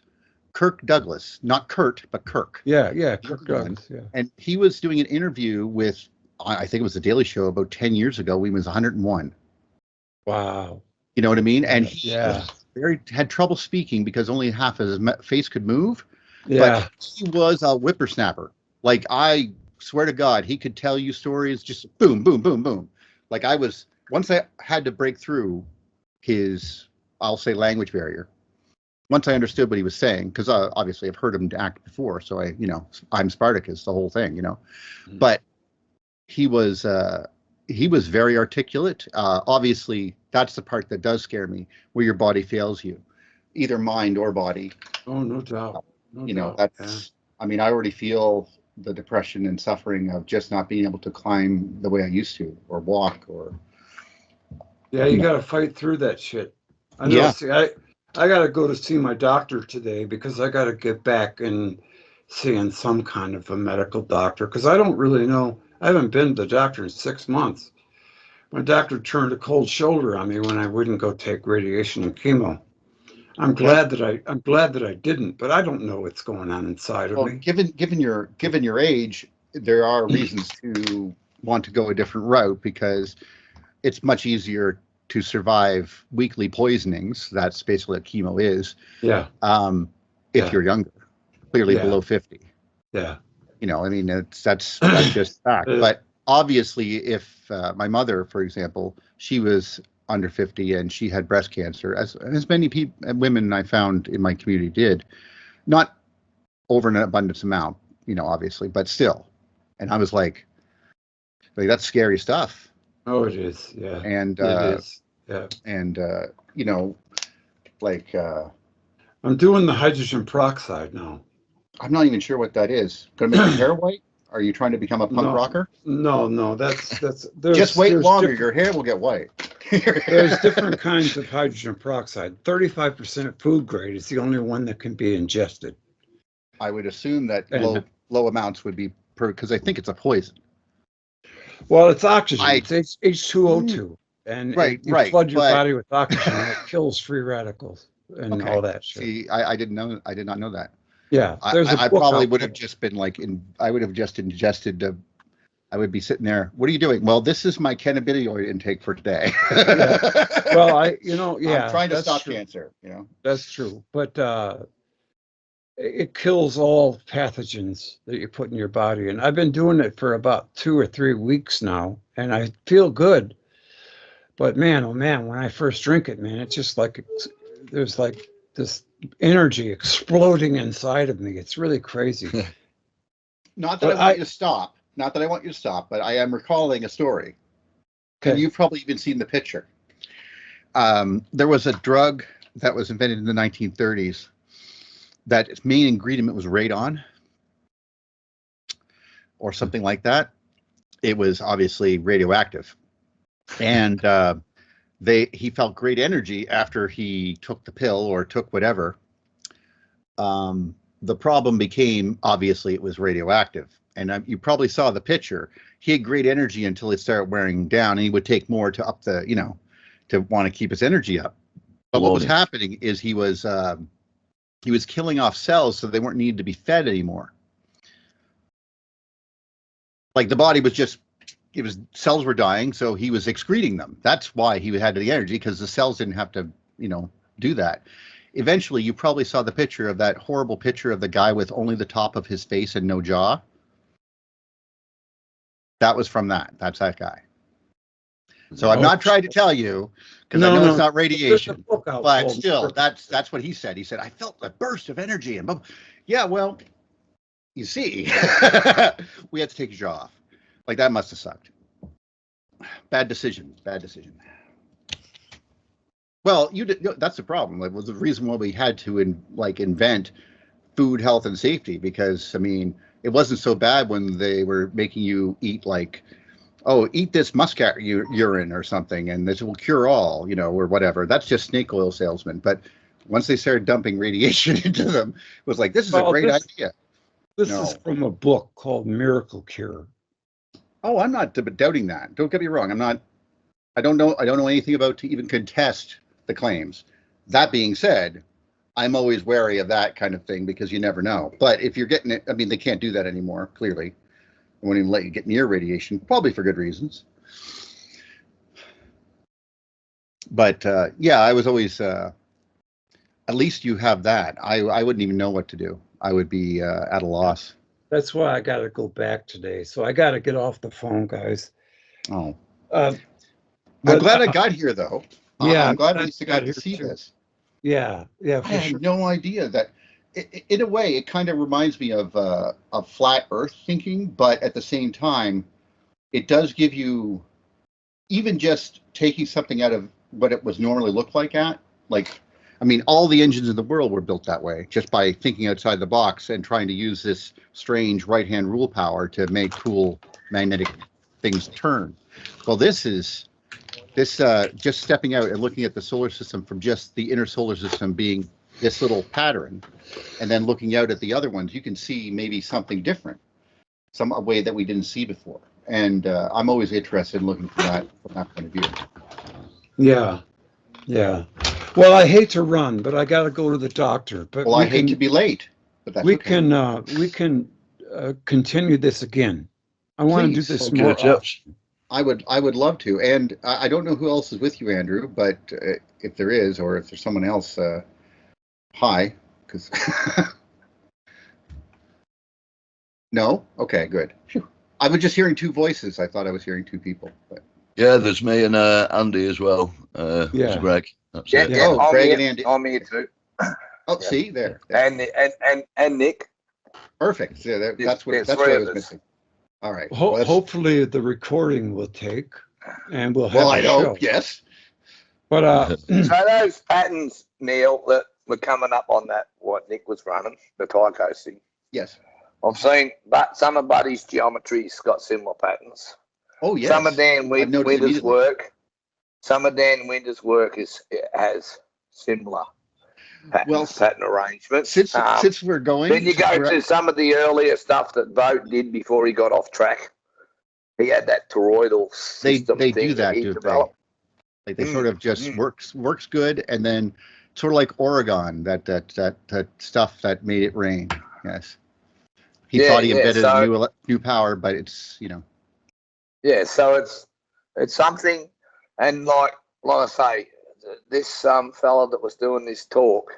Kirk Douglas, not Kurt, but Kirk. Yeah, Kirk Douglas. Yeah. And he was doing an interview with, I think it was the Daily Show about 10 years ago. When he was 101. Wow. You know what I mean? And he Yeah. had trouble speaking because only half of his face could move. Yeah. But he was a whippersnapper. Like, I swear to God, he could tell you stories just boom, boom, boom, boom. Like once I had to break through his, I'll say, language barrier. Once I understood what he was saying, because obviously I've heard him act before, so I'm Spartacus, the whole thing, Mm-hmm. But he was very articulate. Obviously, that's the part that does scare me, where your body fails you, either mind or body. Oh, no doubt. No doubt. That's. I mean, I already feel the depression and suffering of just not being able to climb the way I used to, or walk, or. Yeah, you got to fight through that shit. I know. Yeah. See, I got to go to see my doctor today because I got to get back and seeing some kind of a medical doctor because I don't really know. I haven't been to the doctor in 6 months. My doctor turned a cold shoulder on me when I wouldn't go take radiation and chemo. I'm glad that I didn't, but I don't know what's going on inside of Well, me. given your age, there are reasons to want to go a different route because it's much easier to survive weekly poisonings. That's basically what chemo is. Yeah. If you're younger, clearly below 50. Yeah. I mean, that's just fact. But obviously, if my mother, for example, she was under 50 and she had breast cancer, as many women I found in my community did, not over an abundance amount, obviously, but still. And I was like that's scary stuff. Oh, it is. Yeah. And it is. Yeah. And I'm doing the hydrogen peroxide now. I'm not even sure what that is. Going to make your hair white? Are you trying to become a punk rocker? No. That's just wait longer. Your hair will get white. There's different kinds of hydrogen peroxide. 35% food grade is the only one that can be ingested. I would assume that low amounts would be because I think it's a poison. Well, it's oxygen. It's H2O2. And you flood your body with oxygen and it kills free radicals and all that shit. See, I did not know that. Yeah. I probably would have just been I would have just ingested I would be sitting there. What are you doing? Well, this is my cannabinoid intake for today. Well, I'm trying to stop cancer. That's true, but it kills all pathogens that you put in your body, and I've been doing it for about 2 or 3 weeks now, and I feel good. But man, oh man, when I first drink it, man, it's just like there's like this energy exploding inside of me. It's really crazy. Not that I want you to stop. Not that I want you to stop, but I am recalling a story. And you've probably even seen the picture. There was a drug that was invented in the 1930s that its main ingredient was radon or something like that. It was obviously radioactive. And he felt great energy after he took the pill or took whatever. the problem became, obviously, it was radioactive. And you probably saw the picture. He had great energy until it started wearing down, and he would take more to up the, to want to keep his energy up. But what was happening is he was killing off cells so they weren't needed to be fed anymore. Like the body was just, cells were dying, so he was excreting them. That's why he had the energy, because the cells didn't have to, do that. Eventually, you probably saw the picture of that horrible picture of the guy with only the top of his face and no jaw. That was from that. That's that guy. So I'm not trying to tell you, because I know it's not radiation, but still, that's what he said. He said, I felt a burst of energy. And yeah, well, you see, we had to take his jaw off. Like, that must have sucked. Bad decision. Well, that's the problem. Like, was the reason why we had to invent food, health, and safety, because, I mean, it wasn't so bad when they were making you eat eat this muscat urine or something, and this will cure all, or whatever. That's just snake oil salesmen. But once they started dumping radiation into them, it was like, this is a great idea. This is from a book called Miracle Cure. Oh, I'm not doubting that. Don't get me wrong. I don't know anything about to even contest the claims. That being said, I'm always wary of that kind of thing, because you never know. But if you're getting it, I mean, they can't do that anymore, clearly. They won't even let you get near radiation, probably for good reasons. But yeah, I was always, at least you have that. I wouldn't even know what to do. I would be at a loss. That's why I got to go back today. So I got to get off the phone, guys. Oh. I'm glad I got here, though. Yeah. I'm glad at least I got to see this. Yeah. I had no idea that. In a way, it kind of reminds me of flat Earth thinking, but at the same time, it does give you, even just taking something out of what it was normally looked like I mean, all the engines in the world were built that way, just by thinking outside the box and trying to use this strange right-hand rule power to make cool magnetic things turn. Well, this just stepping out and looking at the solar system from just the inner solar system being this little pattern, and then looking out at the other ones, you can see maybe something different, a way that we didn't see before. And I'm always interested in looking for that from that point of view. Yeah. Well, I hate to run, but I got to go to the doctor. But I hate to be late, but that's okay. We can continue this again. I want to do this more often. I would love to. And I don't know who else is with you, Andrew, but if there is, or if there's someone else, hi, because no? Okay, good. Phew. I was just hearing two voices. I thought I was hearing two people. But yeah, there's me and Andy as well. There's Greg. That's it. Yeah. Oh, Greg and Andy. I'm here too. Oh, see there. And Nick. Perfect. Yeah, that's what I was missing. All right. Hopefully the recording will take, and we'll have I hope, yes. But so those patterns, Neil, that were coming up on that, what Nick was running, the Tychosium. Yes. I've seen, but some of Buddy's geometry's got similar patterns. Oh, yes. Some of Dan Winter's work. Some of Dan Winter's work has similar pattern arrangements. Since we're going, then you go to some of the earlier stuff that Vogt did before he got off track. He had that toroidal system. They do that, do they? Like they sort of just works good, and then sort of like Oregon, that stuff that made it rain. Yes, he thought he embedded a new power, but it's Yeah, so it's something, and like I say, this fella that was doing this talk,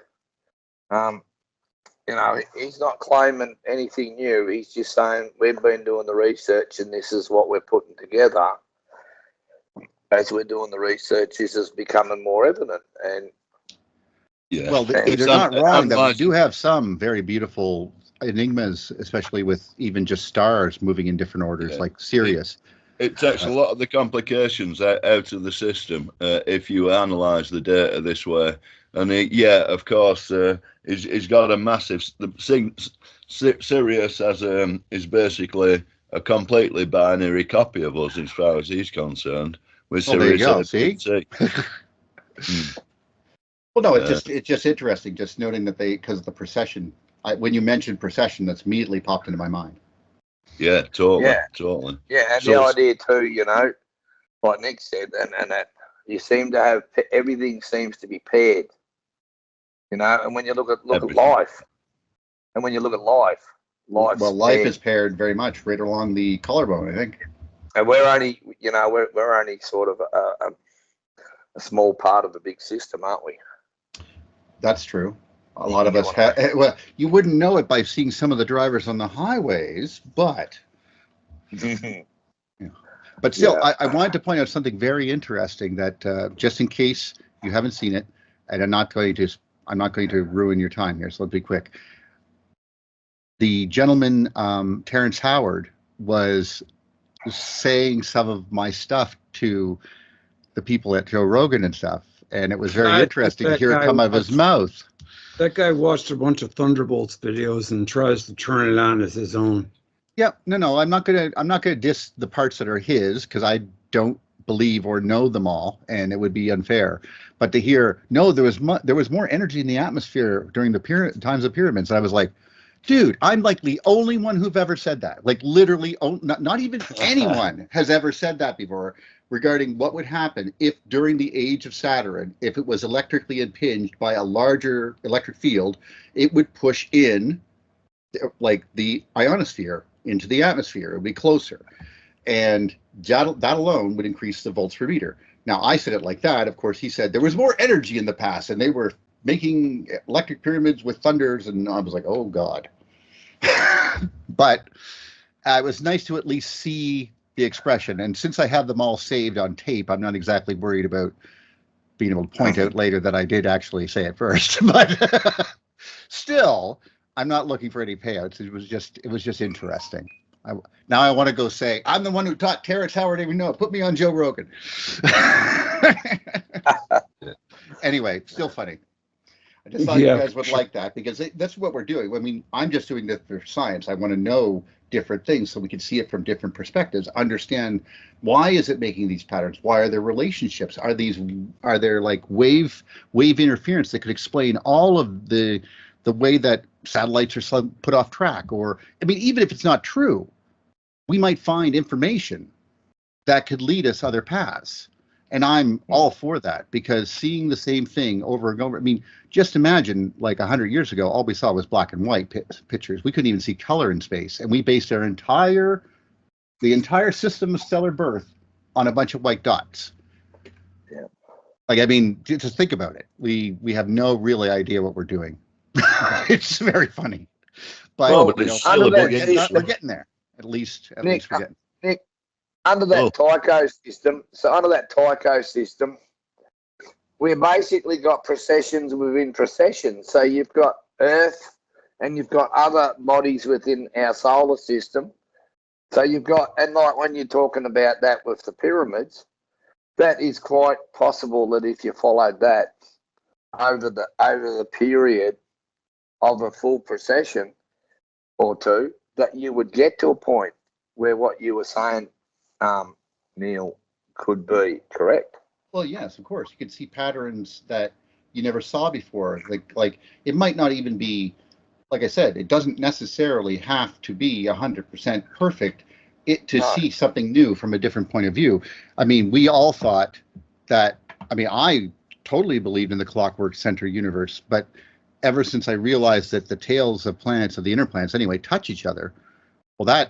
he's not claiming anything new. He's just saying we've been doing the research, and this is what we're putting together. As we're doing the research, this is becoming more evident. And yeah, well, they're not wrong. That we do have some very beautiful enigmas, especially with even just stars moving in different orders, like Sirius. It takes a lot of the complications out of the system if you analyze the data this way. And of course, he's got a massive. Sirius is basically a completely binary copy of us as far as he's concerned. With Sirius, there you go. See. Well, no, it's just interesting, just noting that because of the precession when you mentioned precession, that's immediately popped into my mind. Yeah, totally, Yeah. totally. Yeah, and So the idea too, like Nick said, and that you seem to have everything seems to be paired, and when you look at everything. life, and when you look at life's Well, life paired. is paired very much right along the collarbone, I think. And we're only, we're only sort of a small part of the big system, aren't we? That's true. A lot of us have. Well, you wouldn't know it by seeing some of the drivers on the highways, but but still, Yeah. I wanted to point out something very interesting that just in case you haven't seen it, and I'm not going to ruin your time here, so let's be quick. The gentleman, Terrence Howard, was saying some of my stuff to the people at Joe Rogan and stuff, and it was very interesting to hear it come out of his mouth. That guy watched a bunch of Thunderbolts videos and tries to turn it on as his own. Yeah, no, I'm not gonna diss the parts that are his, because I don't believe or know them all, and it would be unfair. But to hear, no, there was more energy in the atmosphere during the times of pyramids. I was like, dude, I'm like the only one who've ever said that. Like literally, not even anyone has ever said that before regarding what would happen if during the age of Saturn, if it was electrically impinged by a larger electric field, it would push in like the ionosphere into the atmosphere. It would be closer. And that alone would increase the volts per meter. Now, I said it like that. Of course, he said there was more energy in the past, and they were making electric pyramids with thunders, and I was like, oh, God. But it was nice to at least see the expression. And since I have them all saved on tape, I'm not exactly worried about being able to point out later that I did actually say it first. But still, I'm not looking for any payouts. It was just interesting. Now I want to go say, I'm the one who taught Terrence Howard even know. Put me on Joe Rogan. Anyway, still funny. I just thought you guys would like that, because that's what we're doing. I mean, I'm just doing this for science. I want to know different things so we can see it from different perspectives, understand why is it making these patterns? Why are there relationships? Are there like wave interference that could explain all of the way that satellites are put off track? Or, I mean, even if it's not true, we might find information that could lead us other paths. And I'm all for that, because seeing the same thing over and over, I mean, just imagine like 100 years ago, all we saw was black and white pictures. We couldn't even see color in space. And we based the entire system of stellar birth on a bunch of white dots. Yeah. Like, I mean, just think about it. We have no really idea what we're doing. It's very funny. But, it's still a big industry. We're getting there. At least we're getting. Nick, under that Tycho system, we basically got precessions within precessions. So you've got Earth and you've got other bodies within our solar system. So you've got, and like when you're talking about that with the pyramids, that is quite possible that if you followed that over the period of a full precession or two, that you would get to a point where what you were saying, Neil, could be correct. Well, yes, of course. You can see patterns that you never saw before. Like it might not even be, like I said, it doesn't necessarily have to be 100% perfect to see something new from a different point of view. I mean, we all thought that, I mean, I totally believed in the clockwork center universe, but ever since I realized that the tails of planets, of the inner planets anyway, touch each other, well,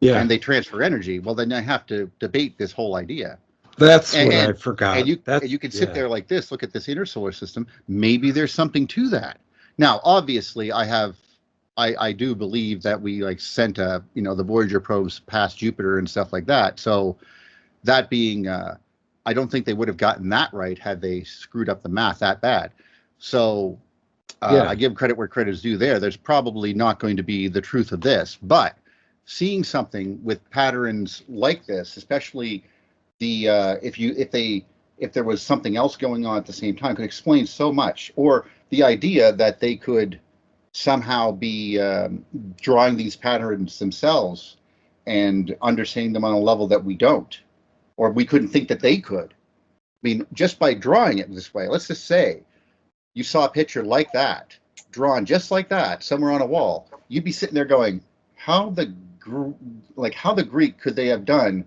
and they transfer energy. Well, then I have to debate this whole idea. That's what I forgot. And you can sit there like this, look at this inner solar system. Maybe there's something to that. Now, obviously, I do believe that we like sent the Voyager probes past Jupiter and stuff like that. So that being, I don't think they would have gotten that right had they screwed up the math that bad. So I give credit where credit is due there. There's probably not going to be the truth of this, but seeing something with patterns like this, especially if there was something else going on at the same time, could explain so much. Or the idea that they could somehow be drawing these patterns themselves and understanding them on a level that we don't, or we couldn't think that they could. I mean, just by drawing it this way, let's just say you saw a picture like that drawn just like that somewhere on a wall, you'd be sitting there going, how the Greek could they have done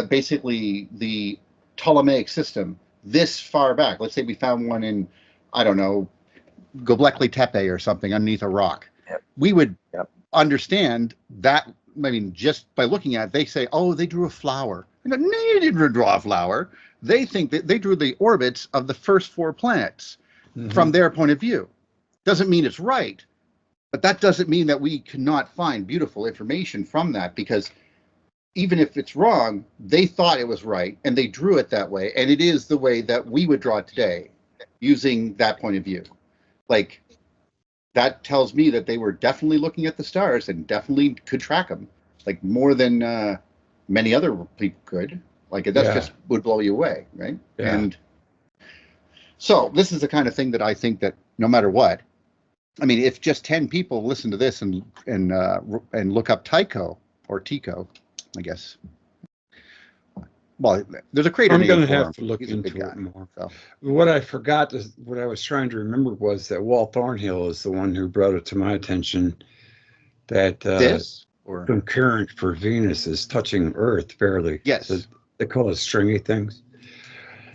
basically the Ptolemaic system this far back? Let's say we found one in, I don't know, Göbekli Tepe or something underneath a rock. Yep. We would Yep. understand that. I mean, just by looking at it, they say, oh, they drew a flower. I go, no, you didn't draw a flower. They think that they drew the orbits of the first 4 planets from their point of view. Doesn't mean it's right, but that doesn't mean that we cannot find beautiful information from that, because even if it's wrong, they thought it was right and they drew it that way, and it is the way that we would draw it today using that point of view. Like, that tells me that they were definitely looking at the stars and definitely could track them, like more than many other people could. Like, that just would blow you away, right? Yeah. And so this is the kind of thing that I think that no matter what, I mean, if just 10 people listen to this and look up Tycho or Tico, I guess. Well, there's a creator I'm name going to for have him. to look He's a big into guy, it more. so. What I forgot, what I was trying to remember was that Walt Thornhill is the one who brought it to my attention that This or concurrent for Venus is touching Earth barely. yes, They call it stringy things.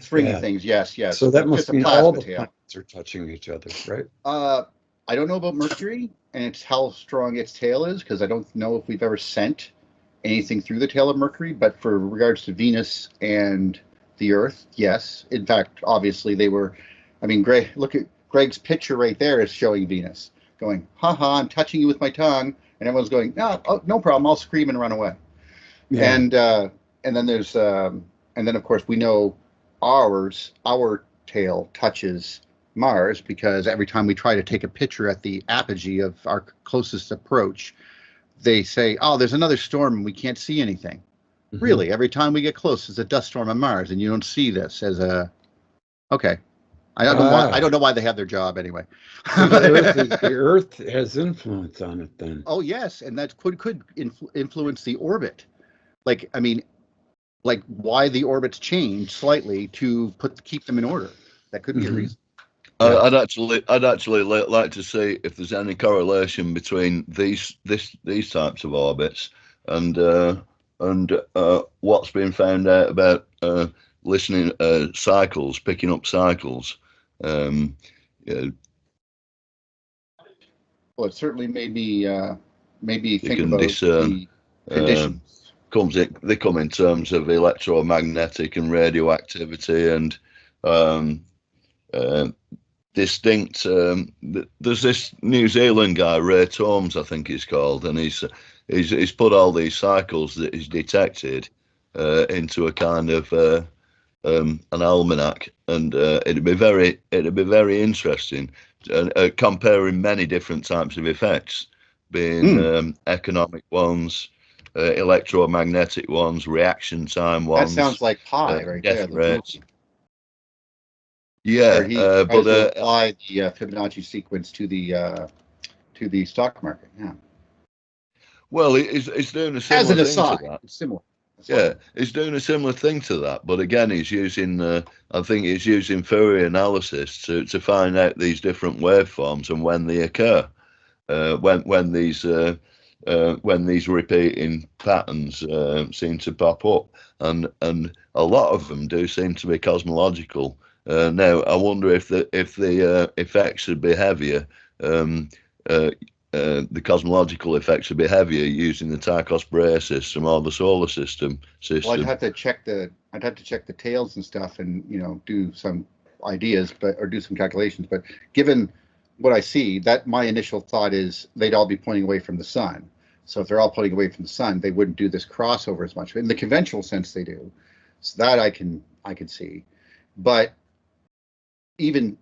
stringy things. Yes. So that must just a mean all plasma the tail. planets are touching each other, right? I don't know about Mercury and it's how strong its tail is, because I don't know if we've ever sent anything through the tail of Mercury. But for regards to Venus and the Earth, yes. In fact, obviously they were. I mean, look at Greg's picture right there is showing Venus going, "Ha, I'm touching you with my tongue," and everyone's going, "No, no problem. I'll scream and run away." Yeah. And then there's and then of course we know our tail touches Mars, because every time we try to take a picture at the apogee of our closest approach, they say, "Oh, there's another storm and we can't see anything." Mm-hmm. Really, every time we get close, it's a dust storm on Mars, and you don't see this as a. Okay, I don't know why. I don't know why they have their job anyway. So the Earth has influence on it then. Oh yes, and that could influence the orbit. Like, I mean, like why the orbits change slightly to keep them in order. That could be a reason. Yeah. I'd actually like to see if there's any correlation between these types of orbits and what's been found out about listening cycles, picking up cycles. Well, it certainly made me think about discern, the conditions. They come in terms of electromagnetic and radioactivity and distinct. There's this New Zealand guy, Ray Tomes, I think he's called, and he's put all these cycles that he's detected into a kind of an almanac, and it'd be very interesting comparing many different types of effects, being economic ones, electromagnetic ones, reaction time ones. That sounds like pi right there. Rates. Yeah, where he tries to apply the Fibonacci sequence to the stock market. Yeah. Well, he's doing a similar As an thing aside, to that. it's similar. Yeah, he's doing a similar thing to that, but again, he's using. I think he's using Fourier analysis to find out these different waveforms and when they occur, when these repeating patterns seem to pop up, and a lot of them do seem to be cosmological. Now, I wonder if the effects would be heavier. The cosmological effects would be heavier using the Tychos-Brahe system or the solar system. Well, I'd have to check the tails and stuff, and do some ideas, or do some calculations. But given what I see, that my initial thought is they'd all be pointing away from the sun. So if they're all pointing away from the sun, they wouldn't do this crossover as much. In the conventional sense, they do. So that I can see, but even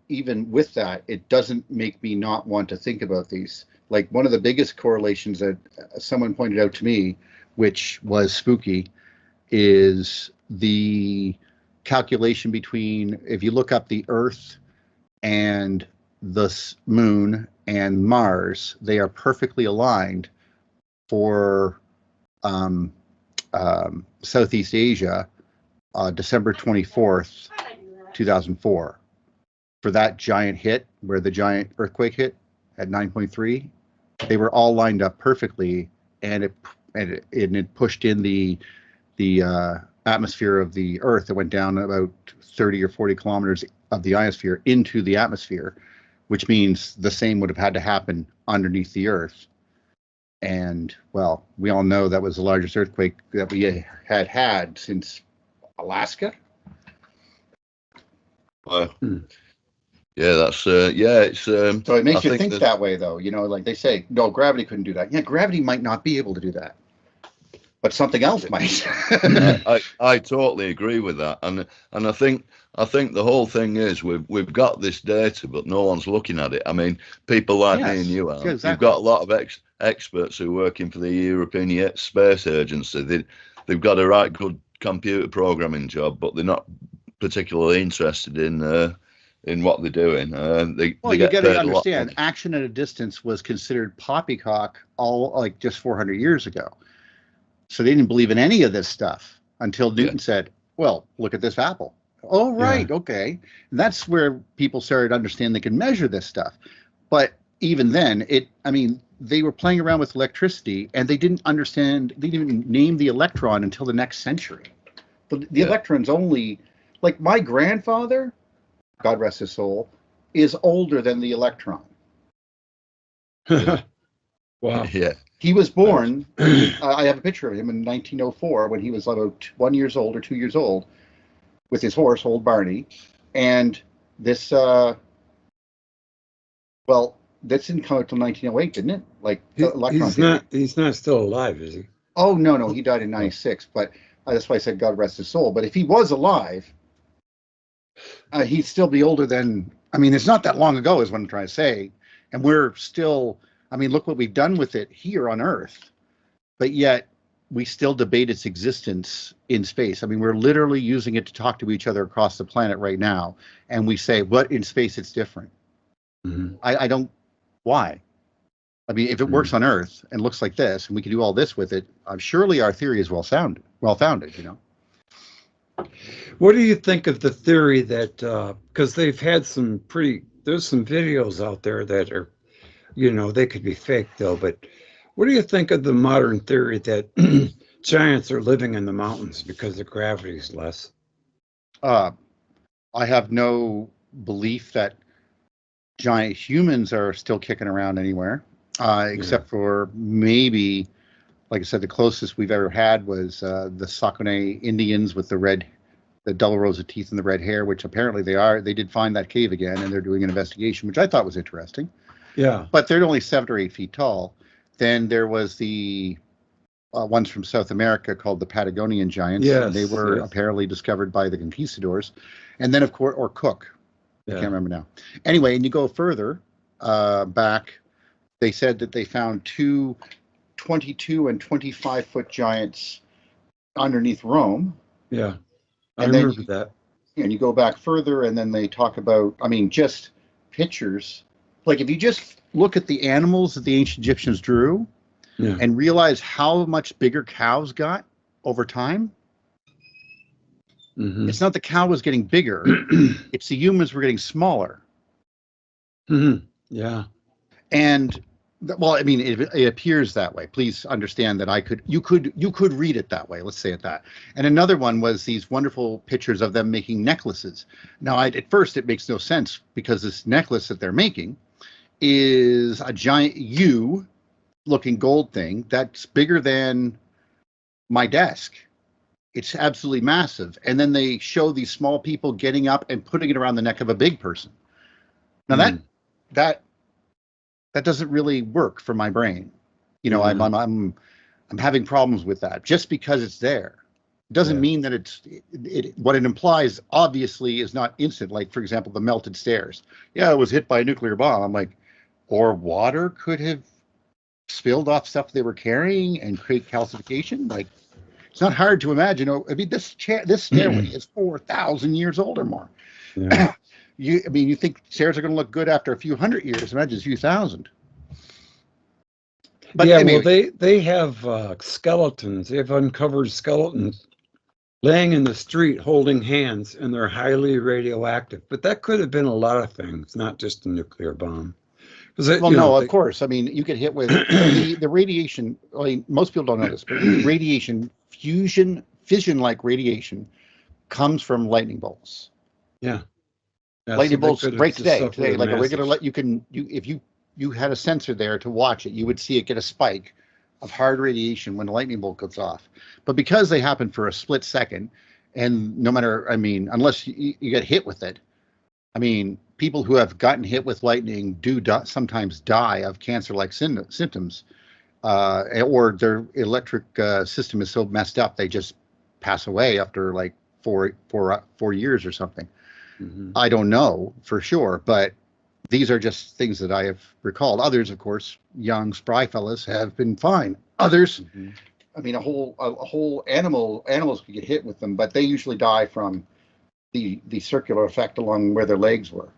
with that, it doesn't make me not want to think about these. Like, one of the biggest correlations that someone pointed out to me, which was spooky, is the calculation between, if you look up the Earth and the Moon and Mars, they are perfectly aligned for Southeast Asia, December 24th, 2004. For that giant hit, where the giant earthquake hit, at 9.3, they were all lined up perfectly, and it pushed in the atmosphere of the Earth. It went down about 30 or 40 kilometers of the ionosphere into the atmosphere, which means the same would have had to happen underneath the Earth. And, well, we all know that was the largest earthquake that we had since Alaska. Wow. Yeah, that's it's. So it makes I you think that way, though. You know, like they say, no, gravity couldn't do that. Yeah, gravity might not be able to do that, but something else might. I totally agree with that, and I think the whole thing is we've got this data, but no one's looking at it. I mean, people like me and you, Alan, yeah, exactly. You've got a lot of experts who are working for the European Space Agency. They've got a right good computer programming job, but they're not particularly interested in what they're doing. They you get got paid to a lot. understand, action at a distance was considered poppycock all like just 400 years ago. So they didn't believe in any of this stuff until Newton said, well, look at this apple. Oh, right. Yeah. Okay. And that's where people started to understand they could measure this stuff. But even then, they were playing around with electricity, and they didn't understand, they didn't even name the electron until the next century. The electron's only, like my grandfather, God rest his soul, is older than the electron. Wow. Yeah. He was born, I have a picture of him in 1904 when he was about 1 year old or 2 years old with his horse, Old Barney. And this, that's didn't come out till 1908, didn't it? Like, he's not still alive, is he? Oh, no, he died in 96. But that's why I said God rest his soul. But if he was alive, he'd still be older than, it's not that long ago is what I'm trying to say. And we're still, look what we've done with it here on Earth. But yet we still debate its existence in space. We're literally using it to talk to each other across the planet right now. And we say, what in space it's different. Mm-hmm. I don't, why? If it works on Earth and looks like this, and we can do all this with it, surely our theory is well-founded, you know? What do you think of the theory that, because they've had there's some videos out there that are, they could be fake though, but what do you think of the modern theory that giants are living in the mountains because the gravity is less? I have no belief that giant humans are still kicking around anywhere, except for maybe, like I said, the closest we've ever had was the Sakonay Indians with the double rows of teeth and the red hair, which apparently they did find that cave again, and they're doing an investigation, which I thought was interesting. Yeah. But they're only 7 or 8 feet tall. Then there was the ones from South America called the Patagonian giants. Yes, and they were apparently discovered by the conquistadors. And then, of course, or Cook. I can't remember now. Anyway, and you go further back, they said that they found 2 22 and 25-foot giants underneath Rome. Yeah, I remember that. And you go back further, and then they talk about, just pictures. Like, if you just look at the animals that the ancient Egyptians drew and realize how much bigger cows got over time, it's not the cow was getting bigger, it's the humans were getting smaller. Mm-hmm. Yeah. And, well, it appears that way. Please understand that you could read it that way. Let's say it that. And another one was these wonderful pictures of them making necklaces. Now, at first, it makes no sense because this necklace that they're making is a giant U-looking gold thing that's bigger than my desk. It's absolutely massive. And then they show these small people getting up and putting it around the neck of a big person. Now that doesn't really work for my brain. I'm having problems with that just because it's there. It doesn't mean that what it implies obviously is not instant. Like, for example, the melted stairs. Yeah, it was hit by a nuclear bomb. I'm like, or water could have spilled off stuff they were carrying and create calcification. Like, it's not hard to imagine. This stairway is 4,000 years old or more. Yeah. You think stairs are going to look good after a few hundred years? Imagine a few thousand. But anyway. They have skeletons. They've uncovered skeletons laying in the street holding hands, and they're highly radioactive. But that could have been a lot of things, not just a nuclear bomb. Well, no, of course. I mean, you get hit with the radiation. I mean, most people don't know this, but radiation fission-like radiation comes from lightning bolts. Yeah. Lightning bolts right today, like a regular if you had a sensor there to watch it, you would see it get a spike of hard radiation when a lightning bolt goes off. But because they happen for a split second, and no matter, I mean, unless you get hit with it, I mean, people who have gotten hit with lightning do sometimes die of cancer-like symptoms, or their electric system is so messed up they just pass away after like 4 years or something. Mm-hmm. I don't know for sure, but these are just things that I have recalled. Others, of course, young spry fellas have been fine. Others, I mean, a whole animals could get hit with them, but they usually die from the circular effect along where their legs were.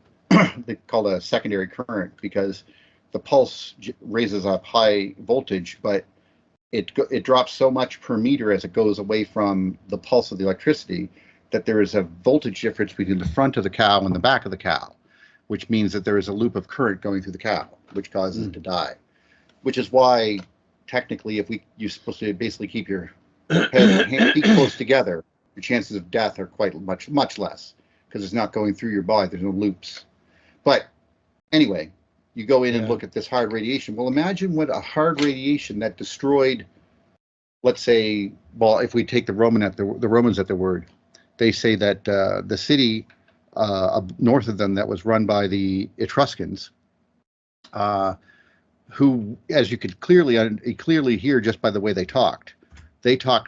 They call it a secondary current because the pulse raises up high voltage, but it drops so much per meter as it goes away from the pulse of the electricity that there is a voltage difference between the front of the cow and the back of the cow, which means that there is a loop of current going through the cow, which causes it to die. Which is why, technically, you're supposed to basically keep your head and feet close together, your chances of death are quite much less because it's not going through your body. There's no loops. But anyway, you go in and look at this hard radiation. Well, imagine what a hard radiation that destroyed, let's say, well, if we take the Romans at their word, they say that the city north of them that was run by the Etruscans, who, as you could clearly hear just by the way they talked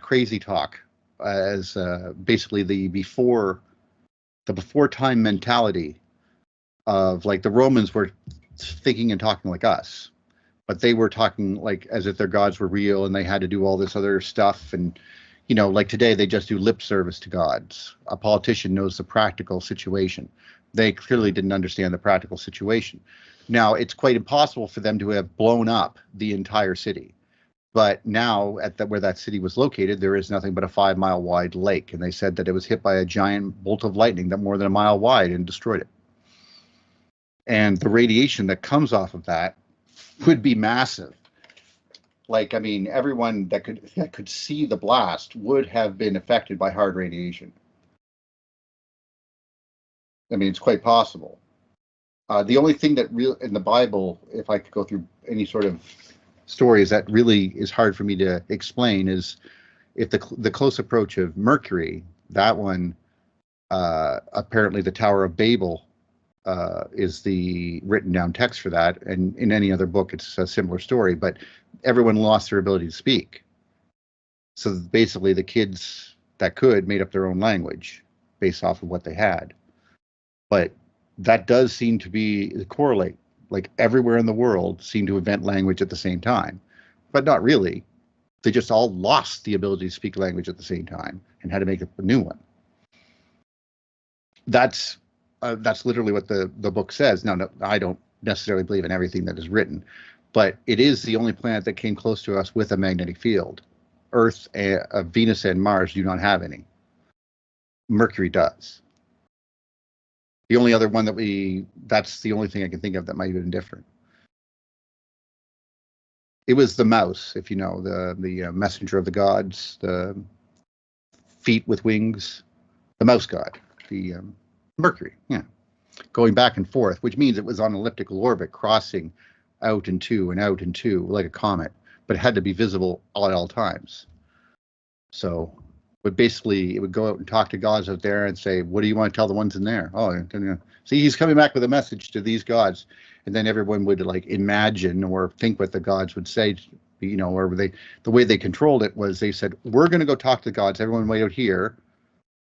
crazy talk, as basically the before time mentality of, like, the Romans were thinking and talking like us, but they were talking like as if their gods were real and they had to do all this other stuff. And, you know, like today they just do lip service to gods. A politician knows the practical situation. They clearly didn't understand the practical situation. Now, it's quite impossible for them to have blown up the entire city. But now, where that city was located, there is nothing but a 5-mile wide lake. And they said that it was hit by a giant bolt of lightning that more than a mile wide and destroyed it. And the radiation that comes off of that would be massive. Like, I mean, everyone that could see the blast would have been affected by hard radiation. I mean, it's quite possible. The only thing that in the Bible, if I could go through any sort of stories that really is hard for me to explain, is if the close approach of Mercury, that one, apparently the Tower of Babel is the written down text for that, and in any other book it's a similar story, but everyone lost their ability to speak. So basically the kids that could made up their own language based off of what they had. But that does seem to be correlate. Like, everywhere in the world seemed to invent language at the same time, but not really. They just all lost the ability to speak language at the same time and had to make up a new one. That's literally what the book says. Now, no, I don't necessarily believe in everything that is written, but it is the only planet that came close to us with a magnetic field. Earth, Venus, and Mars do not have any. Mercury does. The only other one that's the only thing I can think of that might have been different. It was the mouse, if you know, the messenger of the gods, the feet with wings, the mouse god, the Mercury, yeah, going back and forth, which means it was on elliptical orbit, crossing out and two like a comet, but it had to be visible at all times. So, but basically, it would go out and talk to gods out there and say, "What do you want to tell the ones in there?" Oh, see, he's coming back with a message to these gods, and then everyone would, like, imagine or think what the gods would say, you know, or the way they controlled it was they said, "We're going to go talk to the gods. Everyone wait out here,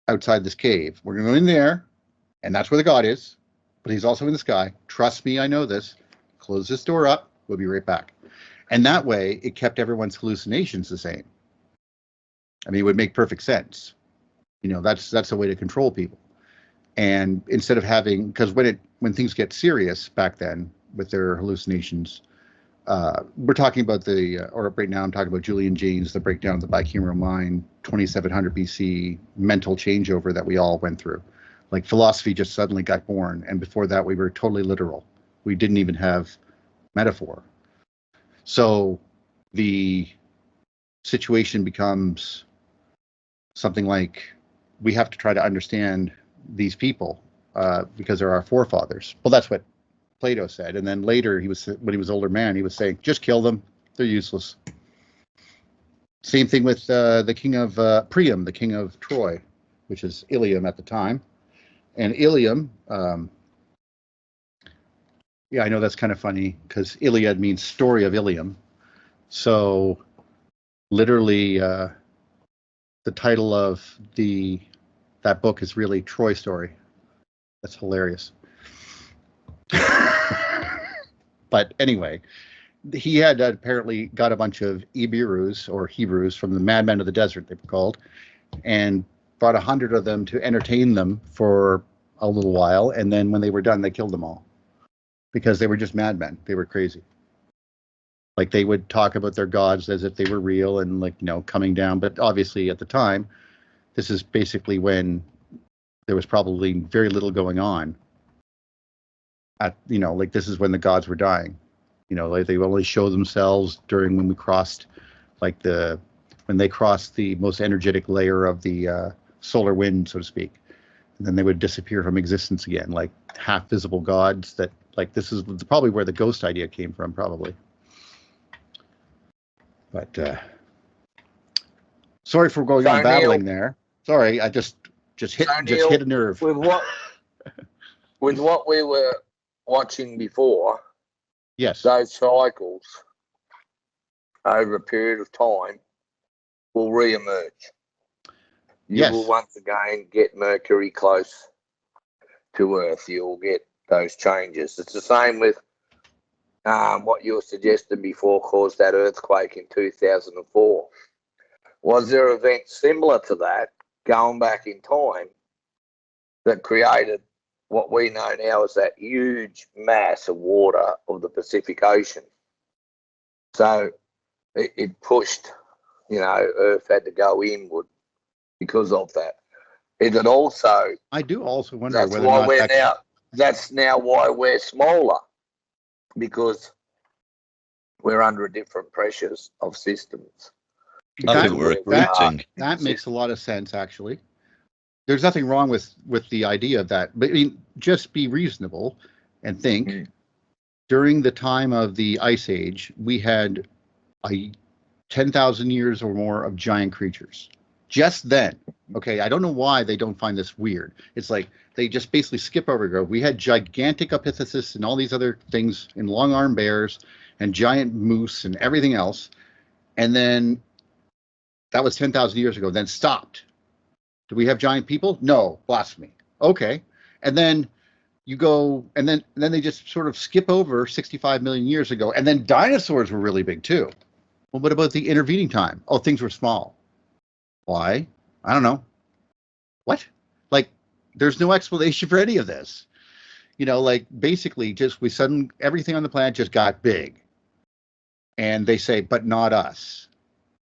outside this cave. We're going to go in there, and that's where the god is, but he's also in the sky. Trust me, I know this. Close this door up. We'll be right back." And that way, it kept everyone's hallucinations the same. I mean, it would make perfect sense. You know, that's a way to control people. And instead of having, because when things get serious back then with their hallucinations, we're talking about or right now I'm talking about Julian Jaynes, the breakdown of the bicameral mind, 2700 BC, mental changeover that we all went through. Like, philosophy just suddenly got born, and before that we were totally literal. We didn't even have metaphor. So the situation becomes something like we have to try to understand these people because they're our forefathers. Well, that's what Plato said. And then later, when he was an older man, he was saying, just kill them. They're useless. Same thing with the king of Priam, the king of Troy, which is Ilium at the time. And Ilium, yeah, I know that's kind of funny because Iliad means story of Ilium. So literally, the title of that book is really Troy Story. That's hilarious. But anyway, he had apparently got a bunch of Ibirus or Hebrews from the madmen of the desert, they were called, and brought 100 of them to entertain them for a little while. And then when they were done, they killed them all because they were just madmen. They were crazy. Like they would talk about their gods as if they were real and like, coming down. But obviously at the time, this is basically when there was probably very little going on. Like this is when the gods were dying. Like they only show themselves during when we crossed, when they crossed the most energetic layer of the solar wind, so to speak. And then they would disappear from existence again, like half visible gods that, like, this is probably where the ghost idea came from, probably. But sorry for going on babbling there. Sorry, I just hit a nerve. With what we were watching before, yes, those cycles over a period of time will re-emerge. You will once again get Mercury close to Earth. You'll get those changes. It's the same with what you were suggesting before caused that earthquake in 2004. Was there events similar to that going back in time that created what we know now as that huge mass of water of the Pacific Ocean? So it pushed, Earth had to go inward because of that. Is it also? I do also wonder whether or not that's now why we're smaller, because we're under different pressures of systems. I think we're accreting. That makes a lot of sense, actually. There's nothing wrong with the idea of that, but I mean, just be reasonable and think. During the time of the Ice Age, we had 10,000 years or more of giant creatures. Just then, okay, I don't know why they don't find this weird. It's like they just basically skip over. We had gigantic Opithecus and all these other things, and long-armed bears and giant moose and everything else, and then that was 10,000 years ago. Then stopped. Do we have giant people? No, blasphemy. Okay, and then you go, and then they just sort of skip over 65 million years ago, and then dinosaurs were really big too. Well, what about the intervening time? Oh, things were small. Why? I don't know. What? Like, there's no explanation for any of this. Like basically just everything on the planet just got big. And they say, but not us.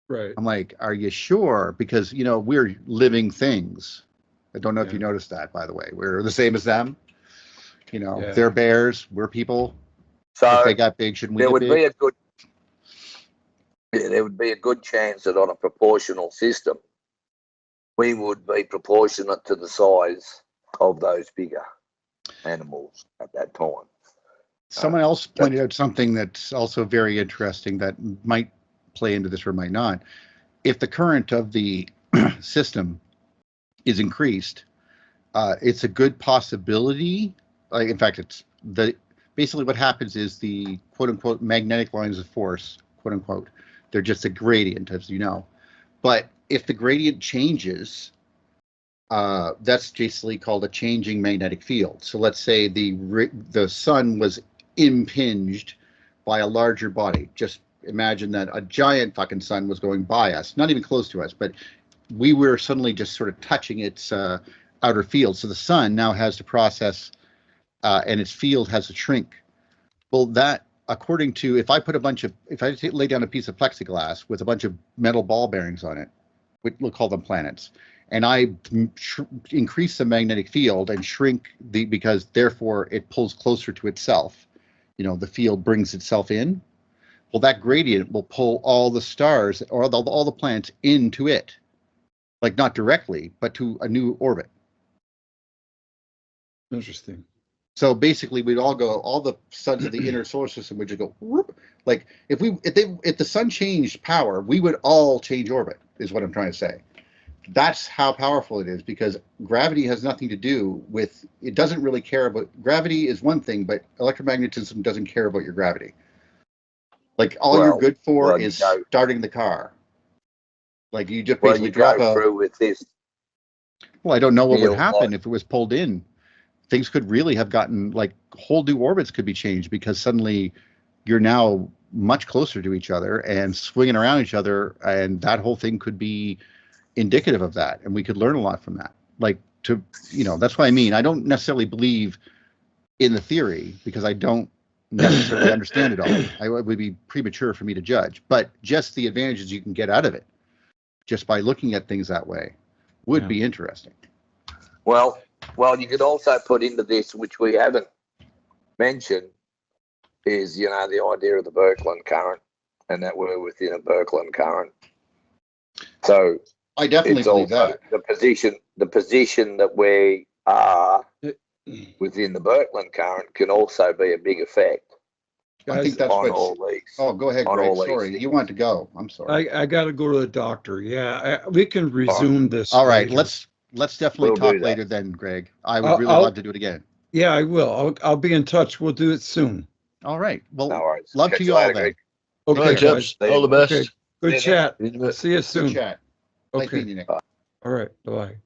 Right. I'm like, are you sure? Because, we're living things. I don't know if you noticed that, by the way. We're the same as them. They're bears. We're people. So if they got big, shouldn't we get big? There would be a good chance that on a proportional system, we would be proportionate to the size of those bigger animals at that time. Someone else pointed out something that's also very interesting that might play into this or might not. If the current of the system is increased, it's a good possibility. In fact, basically what happens is the quote unquote magnetic lines of force, quote unquote, they're just a gradient, as you know. But if the gradient changes, that's basically called a changing magnetic field. So let's say the sun was impinged by a larger body. Just imagine that a giant fucking sun was going by us, not even close to us, but we were suddenly just sort of touching its outer field. So the sun now has to process, and its field has to shrink. Well, that, according to, if I lay down a piece of plexiglass with a bunch of metal ball bearings on it, we'll call them planets, and I increase the magnetic field and shrink because therefore it pulls closer to itself. the field brings itself in. Well, that gradient will pull all the stars or all the planets into it, like not directly, but to a new orbit. Interesting. So basically, we'd all the suns of the inner solar system would just go whoop. Like if the sun changed power, we would all change orbit. Is what I'm trying to say. That's how powerful it is, because gravity has nothing to do with. It doesn't really care about gravity is one thing, but electromagnetism doesn't care about your gravity. Like all you're good for is starting the car. Like you just basically drop through with this. Well, I don't know what would happen if it was pulled in. Things could really have gotten, like, whole new orbits could be changed, because suddenly you're now much closer to each other and swinging around each other, and that whole thing could be indicative of that, and we could learn a lot from that. Like, that's what I mean. I don't necessarily believe in the theory, because I don't necessarily understand it all. It would be premature for me to judge, but just the advantages you can get out of it just by looking at things that way would be interesting. Well, you could also put into this, which we haven't mentioned, is, the idea of the Birkeland current, and that we're within a Birkeland current. So I definitely believe that. The position that we are within the Birkeland current can also be a big effect. I think that's on all these. Oh, go ahead, Greg. Sorry, you want to go. I'm sorry. I got to go to the doctor. Yeah, we can resume this. All right, let's definitely talk later then, Greg. I would really love to do it again. Yeah, I will. I'll be in touch. We'll do it soon. All right. Well, no worries. Love to you all then. Okay, right, guys. All the best. Okay. Good chat. See you in a bit. See you soon. Good chat. Okay. Nice meeting you, Nick. All right. Bye.